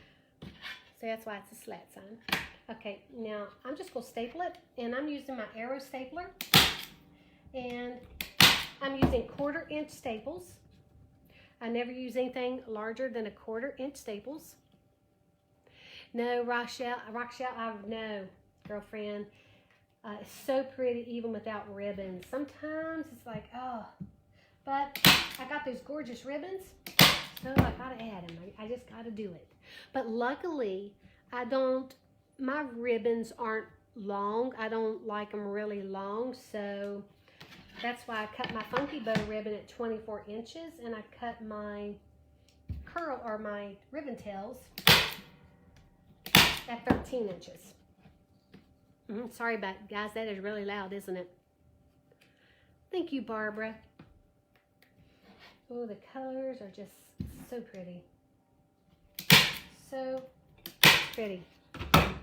that's why it's a slat sign. Okay, now I'm just going to staple it, and I'm using my arrow stapler, and I'm using 1/4-inch staples. I never use anything larger than a 1/4-inch staples. No, Rochelle, no, girlfriend. It's so pretty even without ribbons. Sometimes it's like, oh, but I got those gorgeous ribbons, so I gotta add them. I just gotta do it. But luckily, my ribbons aren't long. I don't like them really long, so that's why I cut my funky bow ribbon at 24 inches, and I cut my curl or my ribbon tails at 13 inches. Sorry about it, guys. That is really loud, isn't it? Thank you, Barbara. Oh, the colors are just so pretty. So pretty. I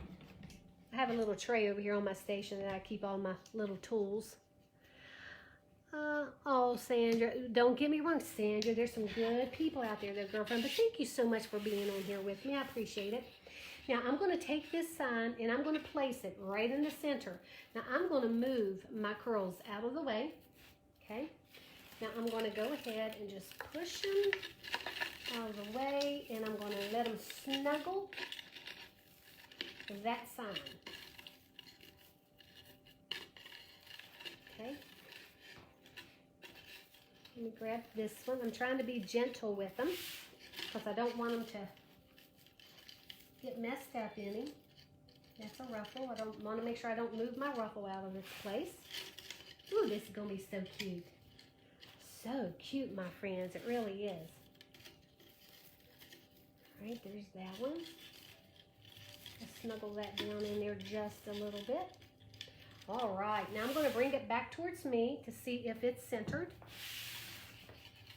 have a little tray over here on my station that I keep all my little tools. Oh, Sandra, don't get me wrong, Sandra. There's some good people out there, girlfriend. But thank you so much for being on here with me. I appreciate it. Now, I'm going to take this sign and I'm going to place it right in the center. Now, I'm going to move my curls out of the way. Okay. Now, I'm going to go ahead and just push them out of the way, and I'm going to let them snuggle that sign. Okay. Let me grab this one. I'm trying to be gentle with them because I don't want them to get messed up any. That's a ruffle. I don't want to make sure I don't move my ruffle out of its place. Ooh, this is going to be so cute. So cute, my friends. It really is. All right, there's that one. Let's snuggle that down in there just a little bit. All right, now I'm going to bring it back towards me to see if it's centered.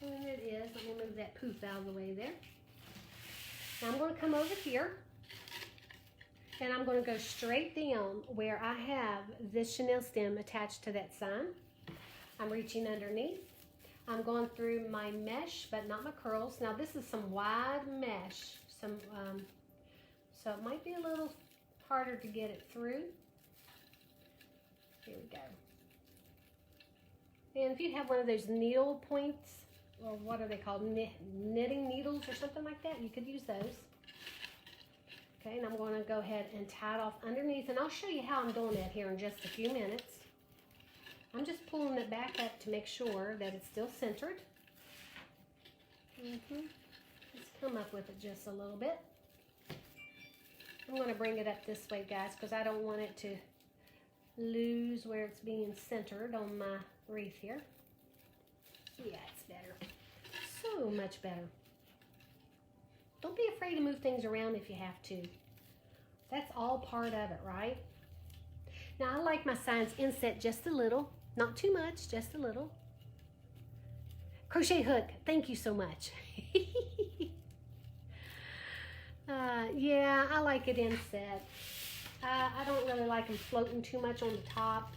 And it is. Let me move that poof out of the way there. Now I'm going to come over here, And I'm going to go straight down where I have this chenille stem attached to that sign. I'm reaching underneath. I'm going through my mesh, but not my curls. Now this is some wide mesh, so it might be a little harder to get it through. Here we go. And if you have one of those needle points, or what are they called, knitting needles or something like that, you could use those. Okay, and I'm going to go ahead and tie it off underneath, and I'll show you how I'm doing that here in just a few minutes. I'm just pulling it back up to make sure that it's still centered. Let's come up with it just a little bit. I'm going to bring it up this way, guys, because I don't want it to lose where it's being centered on my wreath here. Yeah, it's better. So much better. Don't be afraid to move things around if you have to. That's all part of it, right? Now, I like my signs inset just a little. Not too much, just a little. Crochet hook, thank you so much. Yeah, I like it inset. I don't really like them floating too much on the top.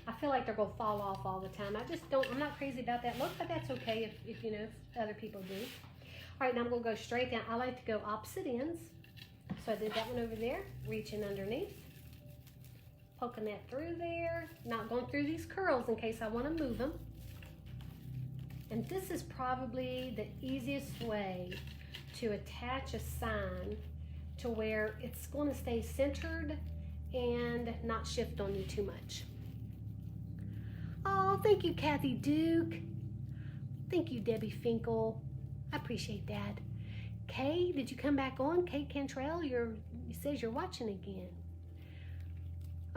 I feel like they're going to fall off all the time. I'm not crazy about that look, but that's okay if you know, if other people do. All right, now I'm going to go straight down. I like to go opposite ends. So I did that one over there, reaching underneath. Poking that through there, not going through these curls in case I want to move them. And this is probably the easiest way to attach a sign to where it's going to stay centered and not shift on you too much. Oh, thank you, Kathy Duke. Thank you, Debbie Finkel. I appreciate that. Kay, did you come back on? Kay Cantrell, it says you're watching again.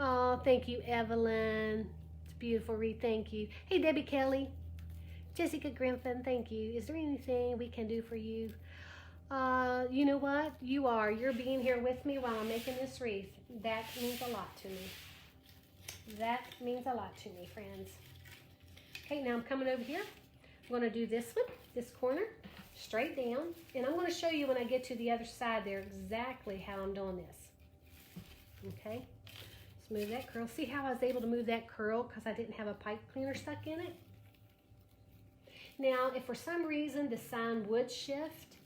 Oh, thank you, Evelyn. It's beautiful, Reed. Thank you. Hey, Debbie Kelly. Jessica Grimfin, thank you. Is there anything we can do for you? You know what? You're being here with me while I'm making this wreath. That means a lot to me. That means a lot to me, friends. Okay, now I'm coming over here. I'm going to do this one, this corner, straight down. And I'm going to show you when I get to the other side there exactly how I'm doing this. Okay? Move that curl. See how I was able to move that curl because I didn't have a pipe cleaner stuck in it? Now, if for some reason the sign would shift,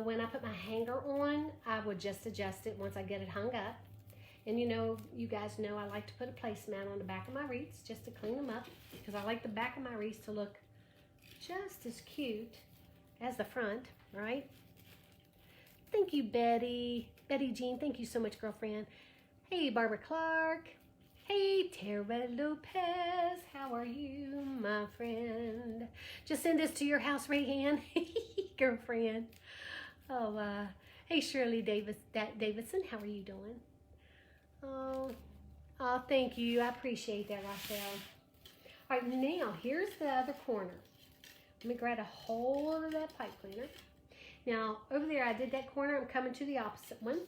when I put my hanger on, I would just adjust it once I get it hung up. And you guys know I like to put a placemat on the back of my wreaths just to clean them up because I like the back of my wreaths to look just as cute as the front, right? Thank you, Betty. Betty Jean, thank you so much, girlfriend. Hey, Barbara Clark. Hey, Tara Lopez. How are you, my friend? Just send this to your house, Rayhan. Girlfriend. Oh, hey, Shirley Davidson. How are you doing? Oh, thank you. I appreciate that, Raphael. All right, now, here's the other corner. Let me grab a hold of that pipe cleaner. Now, over there, I did that corner. I'm coming to the opposite one.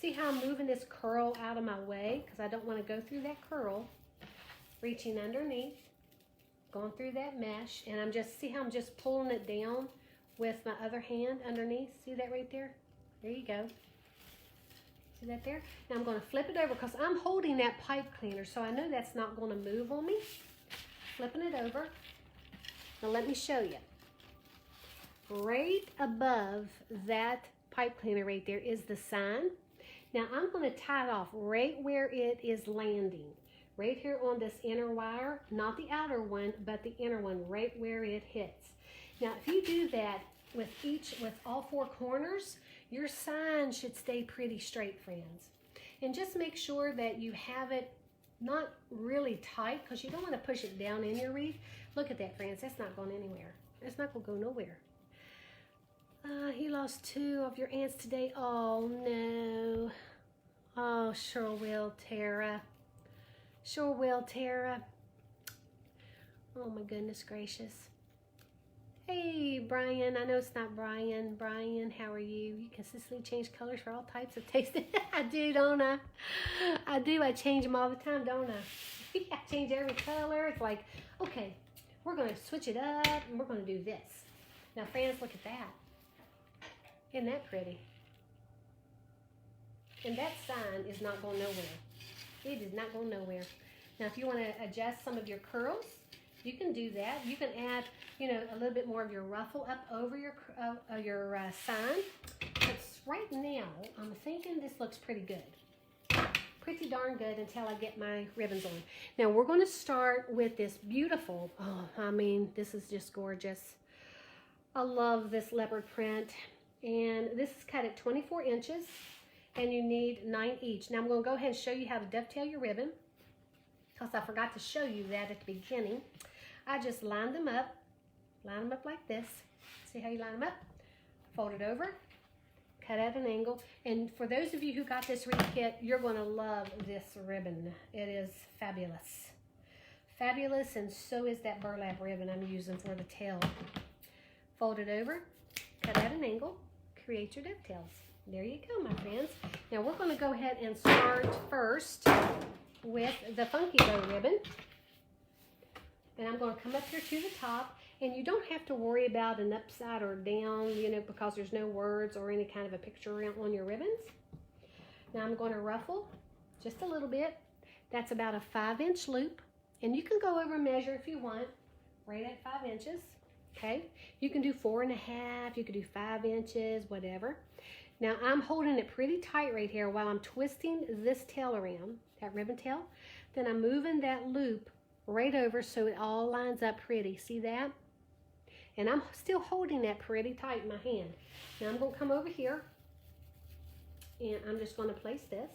See how I'm moving this curl out of my way because I don't want to go through that curl. Reaching underneath, going through that mesh, and see how I'm just pulling it down with my other hand underneath. See that right there? There you go. See that there? Now I'm going to flip it over because I'm holding that pipe cleaner, so I know that's not going to move on me. Flipping it over. Now let me show you. Right above that pipe cleaner right there is the sign. Now I'm going to tie it off right where it is landing. Right here on this inner wire, not the outer one, but the inner one, right where it hits. Now if you do that with all four corners, your sign should stay pretty straight, friends. And just make sure that you have it not really tight because you don't want to push it down in your wreath. Look at that, friends. That's not going anywhere. It's not going to go nowhere. He lost 2 of your ants today. Oh, no. Oh, sure will, Tara. Sure will, Tara. Oh, my goodness gracious. Hey, Brian. I know it's not Brian. Brian, how are you? You consistently change colors for all types of taste. I do, don't I? I do. I change them all the time, don't I? I change every color. It's like, okay, we're going to switch it up, and we're going to do this. Now, friends, look at that. Isn't that pretty? And that sign is not going nowhere. It is not going nowhere. Now, if you want to adjust some of your curls, you can do that. You can add, you know, a little bit more of your ruffle up over your sign. But right now, I'm thinking this looks pretty good. Pretty darn good until I get my ribbons on. Now, we're going to start with this beautiful, oh, I mean, this is just gorgeous. I love this leopard print. And this is cut at 24 inches. And you need 9 each. Now, I'm going to go ahead and show you how to dovetail your ribbon, because I forgot to show you that at the beginning. I just line them up like this. See how you line them up? Fold it over, cut at an angle. And for those of you who got this wreath kit, you're going to love this ribbon. It is fabulous. Fabulous, and so is that burlap ribbon I'm using for the tail. Fold it over, cut at an angle, create your dovetails. There you go, my friends. Now we're going to go ahead and start first with the funky bow ribbon. And I'm going to come up here to the top. And you don't have to worry about an upside or down, you know, because there's no words or any kind of a picture on your ribbons. Now I'm going to ruffle just a little bit. That's about a 5-inch loop. And you can go over and measure if you want, right at 5 inches. Okay, you can do 4.5, you can do 5 inches, whatever. Now I'm holding it pretty tight right here while I'm twisting this tail around, that ribbon tail. Then I'm moving that loop right over so it all lines up pretty. See that? And I'm still holding that pretty tight in my hand. Now I'm going to come over here and I'm just going to place this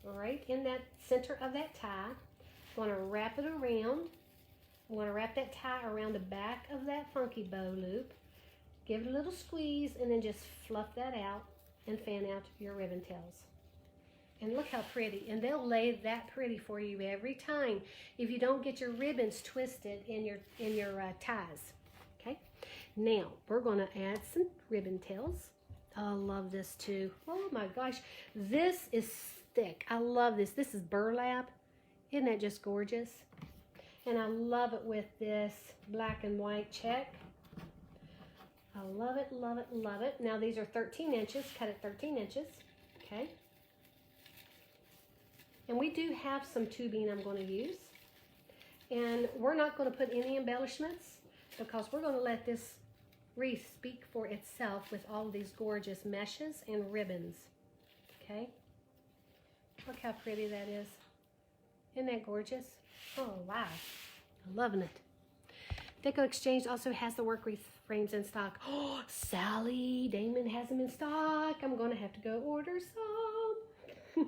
right in that center of that tie. I'm going to wrap it around. I'm going to wrap that tie around the back of that funky bow loop. Give it a little squeeze and then just fluff that out and fan out your ribbon tails. And look how pretty. And they'll lay that pretty for you every time if you don't get your ribbons twisted in your ties. Okay. Now we're going to add some ribbon tails. I love this too. Oh my gosh. This is thick. I love this. This is burlap. Isn't that just gorgeous? And I love it with this black and white check. I love it, love it, love it. Now these are 13 inches, cut at 13 inches. Okay. And we do have some tubing I'm going to use. And we're not going to put any embellishments because we're going to let this wreath speak for itself with all these gorgeous meshes and ribbons. Okay. Look how pretty that is. Isn't that gorgeous? Oh, wow. I'm loving it. Deco Exchange also has the work wreath frames in stock. Oh, Sally Damon has them in stock. I'm going to have to go order some.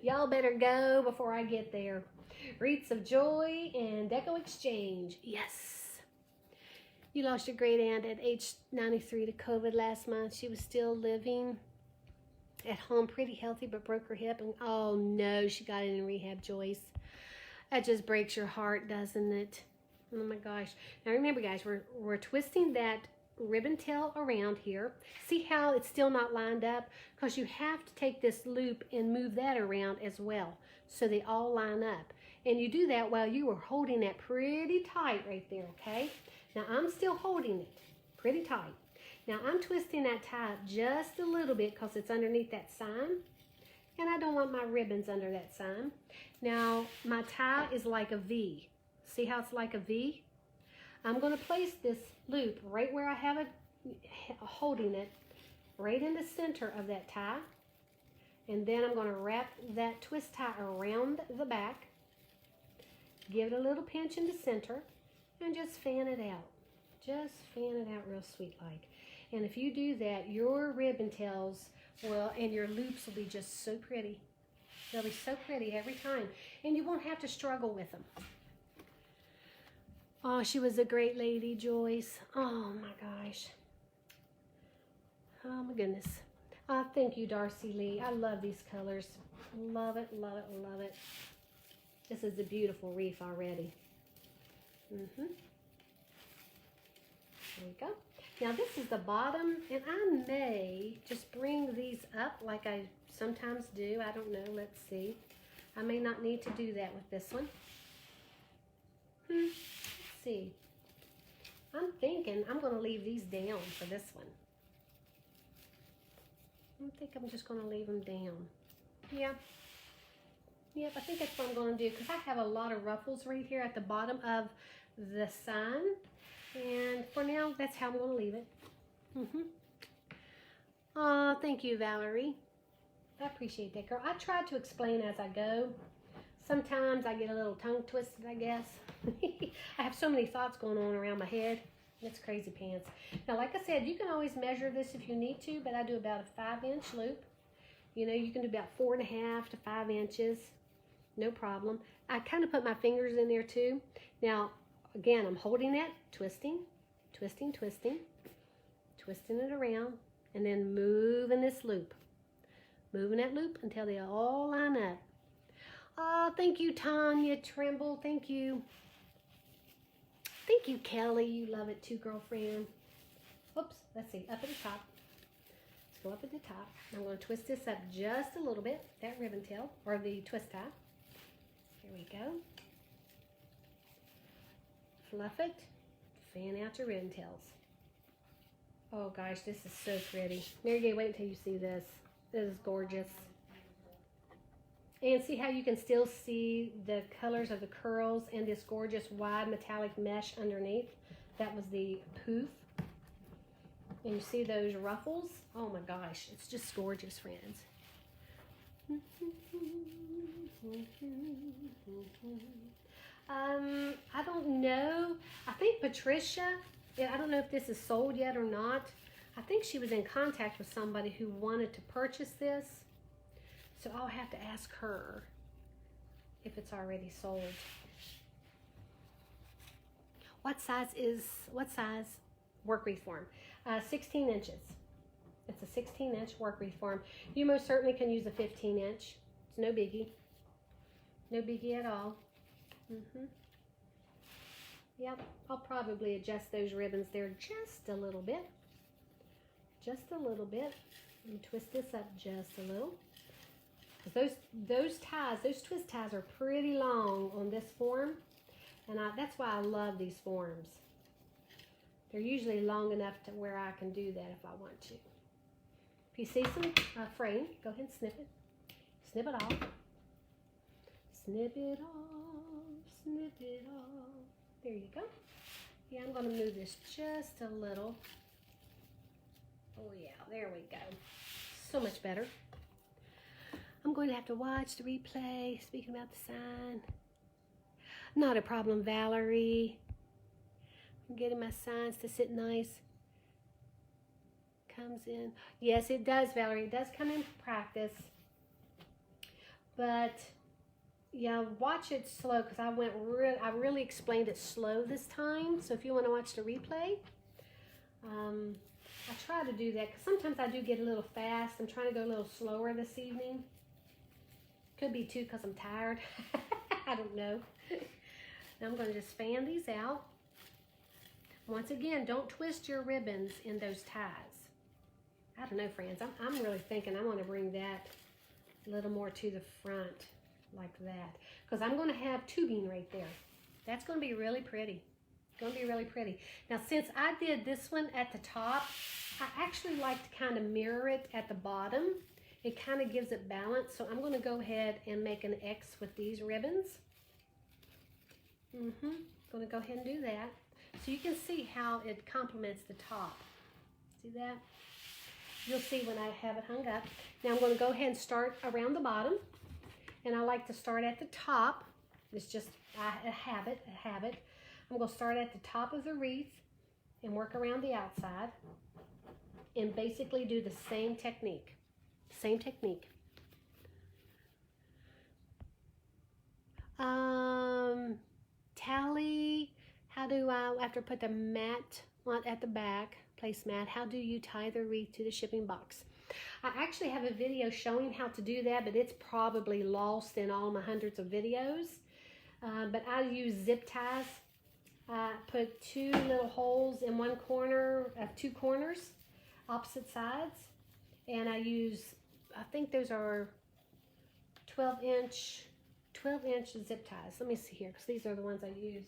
Y'all better go before I get there. Wreaths of Joy and Deco Exchange. Yes. You lost your great aunt at age 93 to COVID last month. She was still living at home, pretty healthy, but broke her hip. And oh no, she got in rehab, Joyce. That just breaks your heart, doesn't it? Oh my gosh. Now remember, guys, we're twisting that ribbon tail around here. See how it's still not lined up? Because you have to take this loop and move that around as well so they all line up. And you do that while you are holding that pretty tight right there, okay? Now I'm still holding it pretty tight. Now I'm twisting that tie up just a little bit because it's underneath that sign. And I don't want my ribbons under that sign. Now my tie is like a V. See how it's like a V? I'm going to place this loop right where I have it, holding it, right in the center of that tie. And then I'm going to wrap that twist tie around the back. Give it a little pinch in the center and just fan it out. Just fan it out real sweet like. And if you do that, your ribbon tails will, and your loops will be just so pretty. They'll be so pretty every time. And you won't have to struggle with them. Oh, she was a great lady, Joyce. Oh my gosh. Oh my goodness. Thank you, Darcy Lee. I love these colors. Love it, love it, love it. This is a beautiful wreath already. There we go. Now this is the bottom, and I may just bring these up like I sometimes do. I don't know. Let's see. I may not need to do that with this one. Let's see. I'm thinking I'm going to leave these down for this one. I think I'm just going to leave them down. Yeah. Yep, I think that's what I'm going to do because I have a lot of ruffles right here at the bottom of the sign. And for now, that's how I'm going to leave it. Oh, thank you, Valerie. I appreciate that, girl. I try to explain as I go. Sometimes I get a little tongue twisted, I guess. I have so many thoughts going on around my head. It's crazy pants. Now, like I said, you can always measure this if you need to, but I do about a 5-inch loop. You know, you can do about 4.5 to 5 inches. No problem. I kind of put my fingers in there too. Now, again, I'm holding it, twisting, twisting, twisting, twisting it around, and then moving this loop. Moving that loop until they all line up. Oh, thank you, Tanya Trimble. Thank you. Thank you, Kelly. You love it too, girlfriend. Oops, let's see. Up at the top. Let's go up at the top. I'm going to twist this up just a little bit. That ribbon tail, or the twist tie. There we go. Fluff it. Fan out your ribbon tails. Oh gosh, this is so pretty. Mary Gay, wait until you see this. This is gorgeous. And see how you can still see the colors of the curls and this gorgeous wide metallic mesh underneath. That was the poof. And you see those ruffles? Oh my gosh, it's just gorgeous, friends. I don't know. I think Patricia, I don't know if this is sold yet or not. I think she was in contact with somebody who wanted to purchase this. So I'll have to ask her if it's already sold. What size work wreath form? 16 inches. It's a 16-inch work wreath form. You most certainly can use a 15-inch. It's no biggie. No biggie at all. Yep, I'll probably adjust those ribbons there just a little bit. Just a little bit. And twist this up just a little. Because those twist ties are pretty long on this form. And that's why I love these forms. They're usually long enough to where I can do that if I want to. If you see some fraying, go ahead and snip it. Snip it off. Snip it off. Snip it off. There you go. Yeah, I'm going to move this just a little. Oh yeah, there we go. So much better. I'm going to have to watch the replay. Speaking about the sign. Not a problem, Valerie. I'm getting my signs to sit nice. Comes in. Yes, it does, Valerie. It does come in practice. But yeah, watch it slow because I really explained it slow this time. So if you want to watch the replay, I try to do that because sometimes I do get a little fast. I'm trying to go a little slower this evening. Could be too because I'm tired. I don't know. Now I'm going to just fan these out. Once again, don't twist your ribbons in those ties. I don't know, friends. I'm really thinking I want to bring that a little more to the front like that. Because I'm going to have tubing right there. That's going to be really pretty. Going to be really pretty. Now, since I did this one at the top, I actually like to kind of mirror it at the bottom. It kind of gives it balance. So I'm going to go ahead and make an X with these ribbons. Going to go ahead and do that. So you can see how it complements the top. See that? You'll see when I have it hung up. Now I'm going to go ahead and start around the bottom. And I like to start at the top. It's just a habit. I'm going to start at the top of the wreath and work around the outside. And basically do the same technique. Same technique. Tally, how do I, after I put the mat on at the back, placemat, how do you tie the wreath to the shipping box? I actually have a video showing how to do that, but it's probably lost in all my hundreds of videos. But I use zip ties. I put 2 little holes in one corner of 2 corners, opposite sides. And I use, I think those are 12-inch zip ties. Let me see here, because these are the ones I use.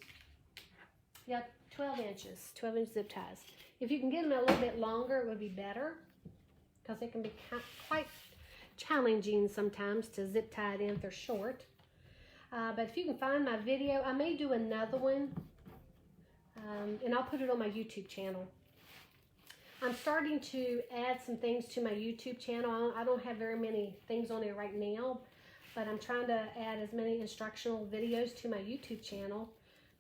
Yep, 12 inch zip ties. If you can get them a little bit longer, it would be better, because it can be quite challenging sometimes to zip tie it in if they're short. But if you can find my video, I may do another one, and I'll put it on my YouTube channel. I'm starting to add some things to my YouTube channel. I don't have very many things on there right now, but I'm trying to add as many instructional videos to my YouTube channel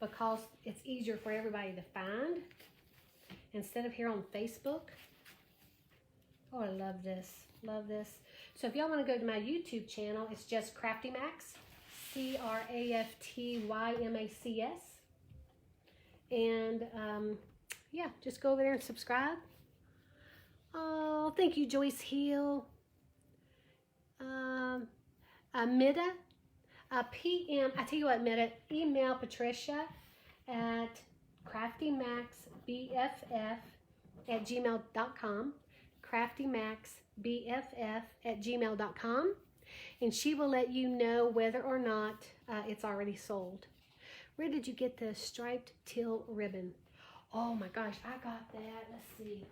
because it's easier for everybody to find instead of here on Facebook. Oh, I love this. Love this. So if y'all want to go to my YouTube channel, it's just Crafty Max, CRAFTYMACS. And yeah, just go over there and subscribe. Oh, thank you, Joyce Hill. Mida, PM. I tell you what, Mida, email Patricia at craftymaxbff@gmail.com. craftymaxbff@gmail.com, and she will let you know whether or not it's already sold. Where did you get the striped teal ribbon? Oh my gosh, I got that. Let's see.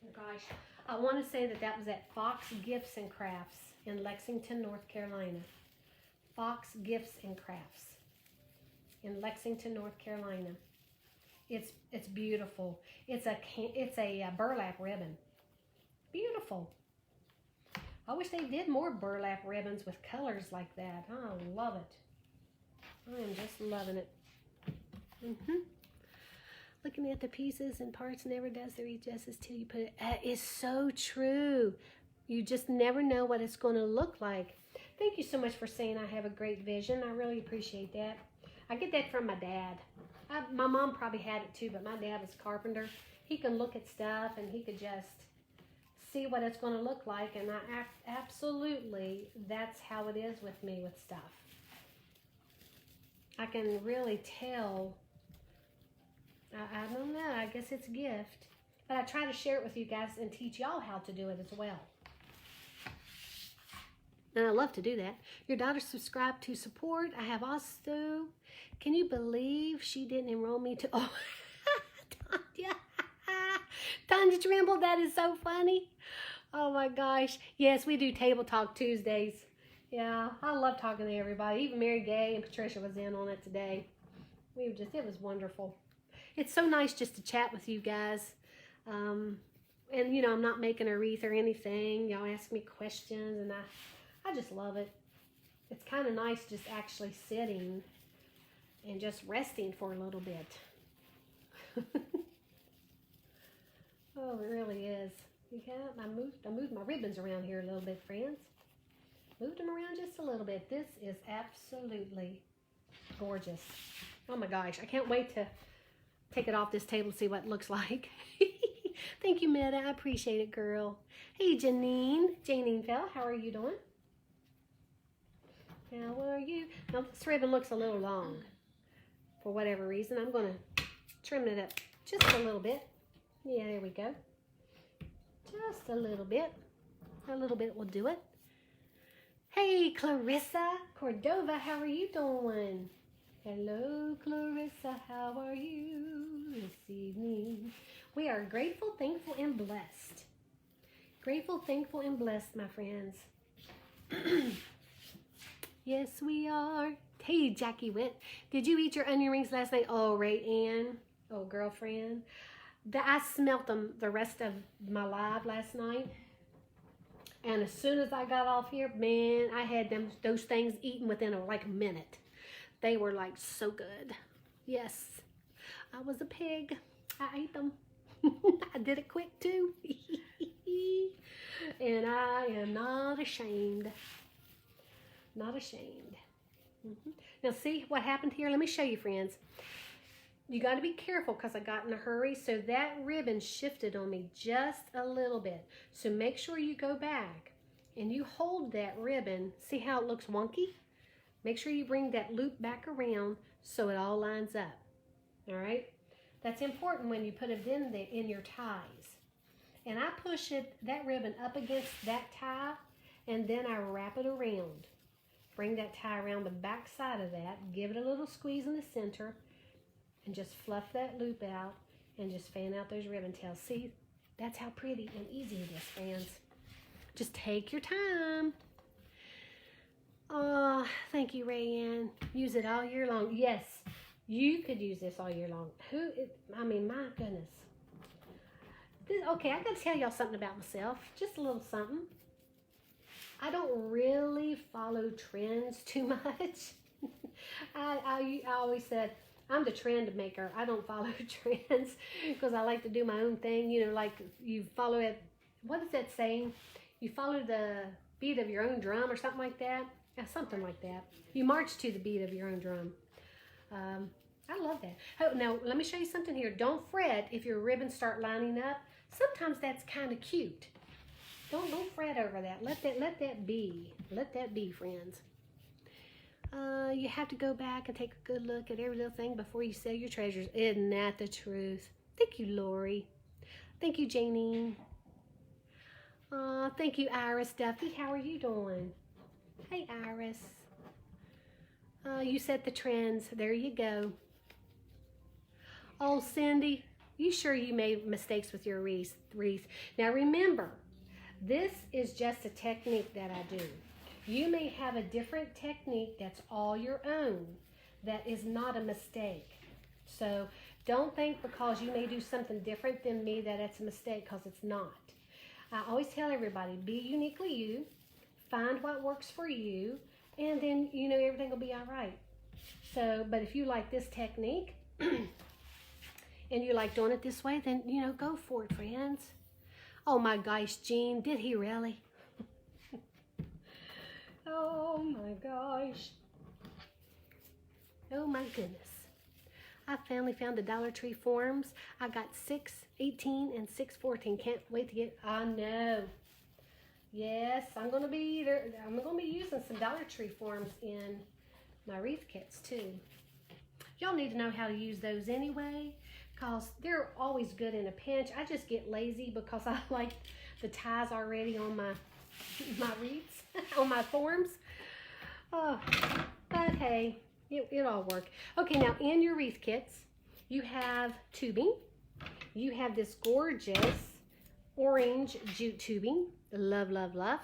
Oh gosh, I want to say that was at Fox Gifts and Crafts in Lexington, North Carolina. Fox Gifts and Crafts in Lexington, North Carolina. It's beautiful. It's a burlap ribbon. Beautiful. I wish they did more burlap ribbons with colors like that. I love it. I am just loving it. Looking at the pieces and parts never does their justice till you put it. It's so true. You just never know what it's going to look like. Thank you so much for saying I have a great vision. I really appreciate that. I get that from my dad. My mom probably had it too, but my dad was a carpenter. He can look at stuff and he could just see what it's going to look like, and absolutely, that's how it is with me with stuff. I can really tell. I don't know. I guess it's a gift. But I try to share it with you guys and teach y'all how to do it as well. And I love to do that. Your daughter subscribed to support. I have also. Can you believe she didn't enroll me to... Oh, Tanya. Tanya Trimble, that is so funny. Oh my gosh. Yes, we do Table Talk Tuesdays. Yeah, I love talking to everybody. Even Mary Gay and Patricia was in on it today. It was wonderful. It's so nice just to chat with you guys. And, you know, I'm not making a wreath or anything. Y'all ask me questions, and I just love it. It's kind of nice just actually sitting and just resting for a little bit. Oh, it really is. I moved my ribbons around here a little bit, friends. Moved them around just a little bit. This is absolutely gorgeous. Oh my gosh, I can't wait to take it off this table and see what it looks like. Thank you, Meta. I appreciate it, girl. Hey, Janine Fell, how are you doing? How are you? Now, this ribbon looks a little long. For whatever reason, I'm going to trim it up just a little bit. Yeah, there we go. Just a little bit. A little bit will do it. Hey, Clarissa Cordova, how are you doing? Hello, Clarissa, how are you this evening? We are grateful, thankful, and blessed. Grateful, thankful, and blessed, my friends. Yes, we are. Hey, Jackie Witt, did you eat your onion rings last night? Oh, right, Ann. Oh, girlfriend. I smelt them the rest of my live last night. And as soon as I got off here, man, I had those things eaten within like a minute. They were like so good. Yes, I was a pig. I ate them. I did it quick too. And I am not ashamed. Not ashamed. Now see what happened here? Let me show you, friends. You got to be careful because I got in a hurry. So that ribbon shifted on me just a little bit. So make sure you go back and you hold that ribbon. See how it looks wonky? Make sure you bring that loop back around so it all lines up. All right? That's important when you put it in your ties. And I push that ribbon up against that tie, and then I wrap it around. Bring that tie around the back side of that. Give it a little squeeze in the center. And just fluff that loop out and just fan out those ribbon tails. See, That's how pretty and easy it is, friends. Just take your time. Oh, thank you, Rayanne. Use it all year long. Yes, you could use this all year long. I mean, my goodness. Okay, I got to tell y'all something about myself. Just a little something. I don't really follow trends too much. I always said, I'm the trend maker. I don't follow trends because I like to do my own thing. You know, like you follow it. What is that saying? You follow the beat of your own drum or something like that. Yeah, something like that. You march to the beat of your own drum. I love that. Oh, now, let me show you something here. Don't fret if your ribbons start lining up. Sometimes that's kind of cute. Don't fret over that. Let that be. Let that be, friends. You have to go back and take a good look at every little thing before you sell your treasures. Isn't that the truth? Thank you, Lori. Thank you, Janine. Thank you, Iris Duffy. How are you doing? Hey, Iris. You set the trends. There you go. Oh, Cindy, you sure you made mistakes with your wreath? Now remember, this is just a technique that I do. You may have a different technique that's all your own. That is not a mistake. So don't think because you may do something different than me that it's a mistake, because it's not. I always tell everybody, be uniquely you, find what works for you, and then, you know, everything will be all right. So, but if you like this technique, and you like doing it this way, then, you know, go for it, friends. Oh my gosh, Jean, did he really? Oh my gosh. Oh my goodness. I finally found the Dollar Tree forms. I got 6/18 and 6/14. Can't wait to get, I know. Yes, I'm gonna be using some Dollar Tree forms in my wreath kits too. Y'all need to know how to use those anyway, because they're always good in a pinch. I just get lazy because I like the ties already on my wreaths, on my forms. Oh, but hey, it all work. Okay, now in your wreath kits, you have tubing. You have this gorgeous orange jute tubing. Love, love, love.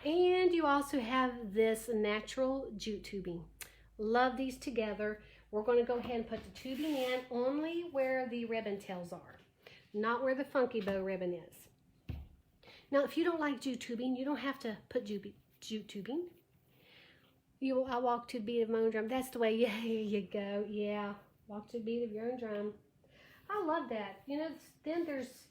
And you also have this natural jute tubing. Love these together. We're going to go ahead and put the tubing in only where the ribbon tails are, not where the funky bow ribbon is. Now, if you don't like jute tubing, you don't have to put jute tubing. I walk to the beat of my own drum. That's the way. Yeah, here you go. Yeah, walk to the beat of your own drum. I love that. You know, then there's,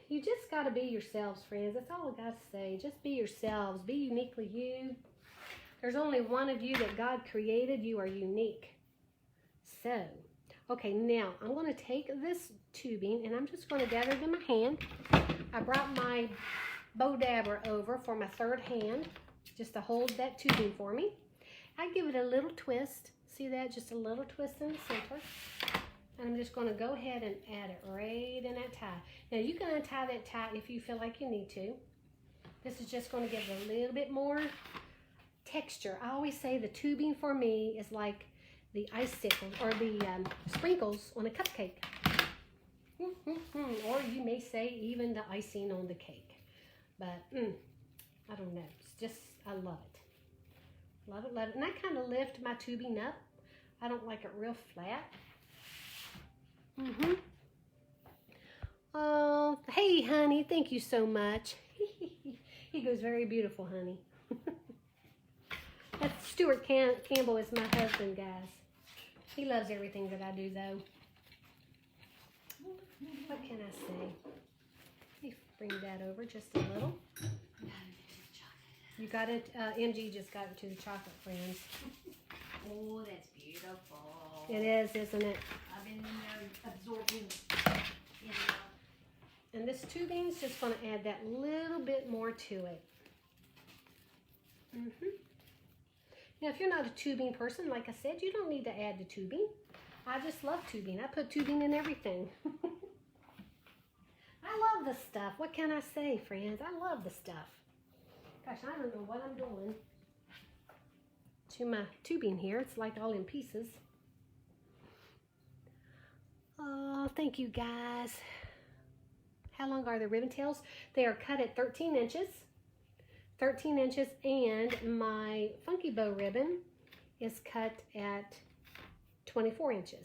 you just got to be yourselves, friends. That's all I got to say. Just be yourselves. Be uniquely you. There's only one of you that God created. You are unique. So, okay, now I'm going to take this tubing and I'm just going to gather it in my hand. I brought my bow dabber over for my third hand, just to hold that tubing for me. I give it a little twist. See that? Just a little twist in the center. And I'm just going to go ahead and add it right in that tie. Now, you can untie that tie if you feel like you need to. This is just going to give it a little bit more texture. I always say the tubing for me is like the icicles or the sprinkles on a cupcake. Or you may say even the icing on the cake. But I don't know. It's just, I love it. Love it, love it. And I kind of lift my tubing up. I don't like it real flat. Oh, hey, honey. Thank you so much. He goes, very beautiful, honey. That's Stuart Campbell is my husband, guys. He loves everything that I do, though. What can I say? Let me bring that over just a little. You got it? MG just got into the chocolate, friends.
Oh, that's beautiful.
It is, isn't it?
I've been in there absorbing. You know.
And this tubing's just going to add that little bit more to it. Now, if you're not a tubing person, like I said, you don't need to add the tubing. I just love tubing. I put tubing in everything. I love the stuff. What can I say, friends? I love the stuff. Gosh, I don't know what I'm doing to my tubing here. It's like all in pieces. Oh, thank you, guys. How long are the ribbon tails? They are cut at 13 inches. 13 inches, and my funky bow ribbon is cut at 24 inches.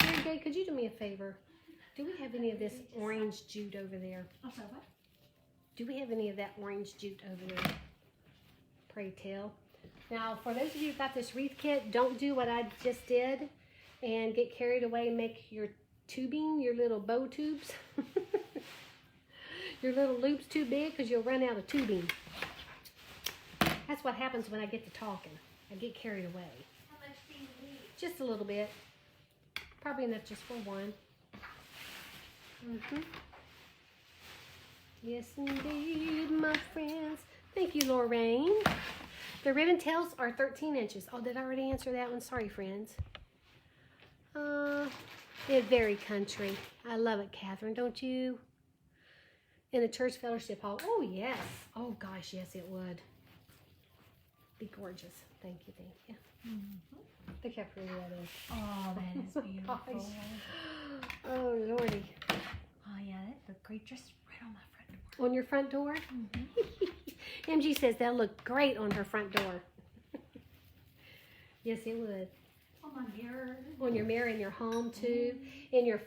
Mary Gay, could you do me a favor? Do we have any of this orange jute over there?
I'm sorry, what?
Do we have any of that orange jute over there? Pray tell. Now, for those of you who got this wreath kit, don't do what I just did and get carried away and make your tubing, your little bow tubes, your little loops too big, because you'll run out of tubing. That's what happens when I get to talking. I get carried away.
How much do you need?
Just a little bit. Probably enough just for one. Yes, indeed, my friends. Thank you, Lorraine. The ribbon tails are 13 inches. Oh, did I already answer that one? Sorry, friends. It's very country. I love it, Catherine, don't you? In a church fellowship hall. Oh, yes. Oh, gosh, yes, it would. Be gorgeous. Thank you, thank you. Look how pretty that is.
Oh, that is beautiful.
Gosh. Oh, Lordy.
Oh, yeah, that looked great just right on my front door.
On your front door? MG says that'll look great on her front door. Yes, it would.
On my mirror.
On your mirror in your home too. In your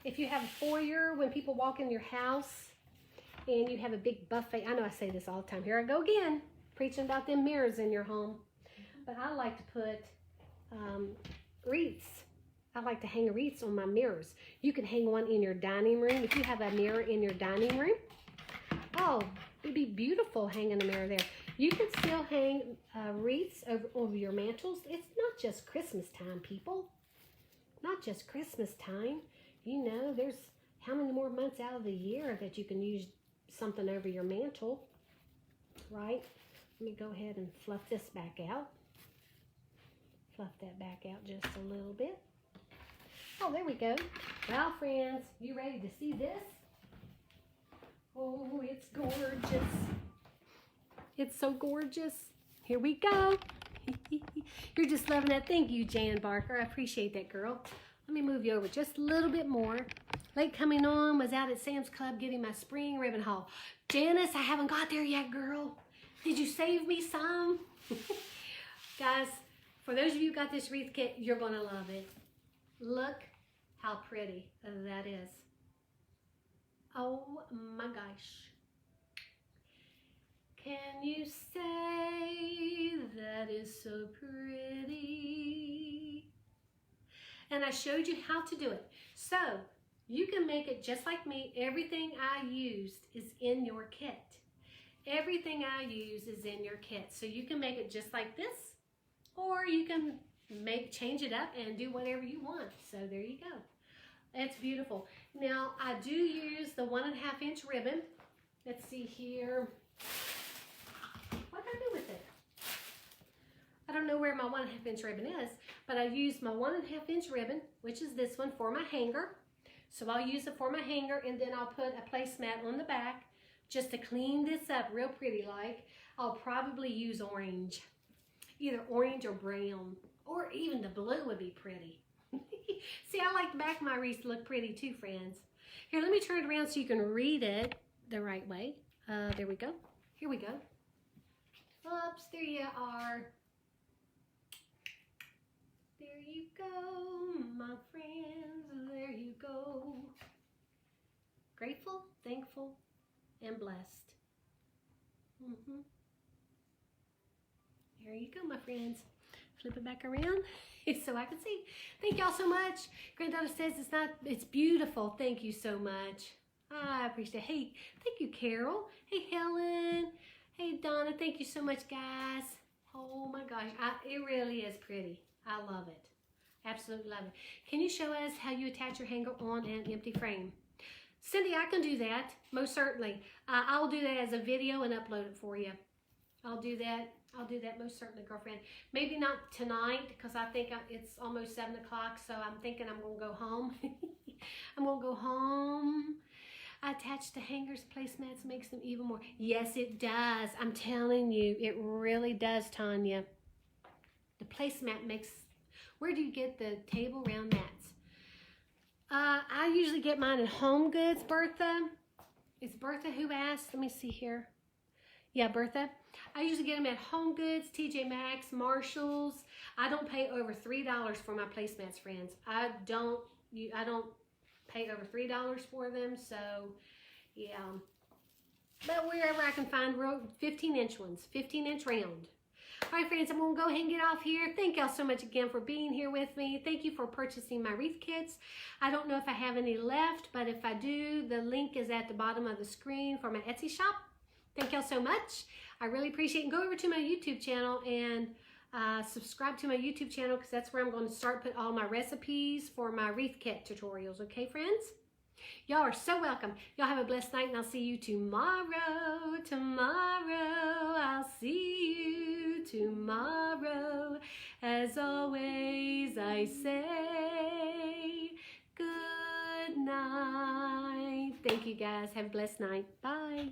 if you have a foyer, when people walk in your house and you have a big buffet. I know I say this all the time. Here I go again, preaching about them mirrors in your home. But I like to put wreaths. I like to hang wreaths on my mirrors. You can hang one in your dining room. If you have a mirror in your dining room, oh, it'd be beautiful hanging a mirror there. You can still hang wreaths over your mantles. It's not just Christmas time, people. Not just Christmas time. You know, there's how many more months out of the year that you can use something over your mantle, right? Let me go ahead and fluff this back out. Fluff that back out just a little bit. Oh, there we go. Well, friends, you ready to see this? Oh, it's gorgeous. It's so gorgeous. Here we go. You're just loving that. Thank you, Jan Barker. I appreciate that, girl. Let me move you over just a little bit more. Late coming on, was out at Sam's Club getting my spring ribbon haul. Janice, I haven't got there yet, girl. Did you save me some? Guys, for those of you who got this wreath kit, you're going to love it. Look how pretty that is. Oh my gosh. Can you say that is so pretty? And I showed you how to do it. So you can make it just like me. Everything I used is in your kit. Everything I use is in your kit. So you can make it just like this, or you can change it up and do whatever you want. So there you go. It's beautiful. Now I do use the 1.5 inch ribbon. Let's see here. What did I do with it? I don't know where my 1.5 inch ribbon is, but I use my 1.5 inch ribbon, which is this one, for my hanger. So I'll use it for my hanger, and then I'll put a placemat on the back just to clean this up real pretty like. I'll probably use orange, either orange or brown, or even the blue would be pretty. See, I like the back of my wreath to look pretty too, friends. Here, let me turn it around so you can read it the right way. There we go. Here we go. Oops, there you are. There you go, my friends. There you go. Grateful, thankful, and blessed. There you go, my friends. Flip it back around so I can see. Thank y'all so much. Granddaughter says it's beautiful. Thank you so much. I appreciate it. Hey, thank you, Carol. Hey, Helen. Hey, Donna. Thank you so much, guys. Oh my gosh, it really is pretty. I love it. Absolutely love it. Can you show us how you attach your hanger on an empty frame? Cindy, I can do that, most certainly. I'll do that as a video and upload it for you. I'll do that. I'll do that most certainly, girlfriend. Maybe not tonight, because I think it's almost 7 o'clock, so I'm thinking I'm going to go home. I'm going to go home. I attach the hangers, placemats, makes them even more. Yes, it does. I'm telling you, it really does, Tanya. The placemat makes... Where do you get the table round mats? I usually get mine at Home Goods, Bertha. Is Bertha who asked? Let me see here. Yeah, Bertha. I usually get them at Home Goods, TJ Maxx, Marshalls. I don't pay over $3 for my placemats, friends. I don't pay over $3 for them, so yeah. But wherever I can find 15-inch ones, 15-inch round. All right, friends, I'm going to go ahead and get off here. Thank y'all so much again for being here with me. Thank you for purchasing my wreath kits. I don't know if I have any left, but if I do, the link is at the bottom of the screen for my Etsy shop. Thank y'all so much. I really appreciate it. Go over to my YouTube channel and subscribe to my YouTube channel because that's where I'm going to start put all my recipes for my wreath kit tutorials. Okay, friends? Y'all are so welcome. Y'all have a blessed night, and I'll see you tomorrow. I'll see you tomorrow. As always, I say good night. Thank you, guys. Have a blessed night. Bye.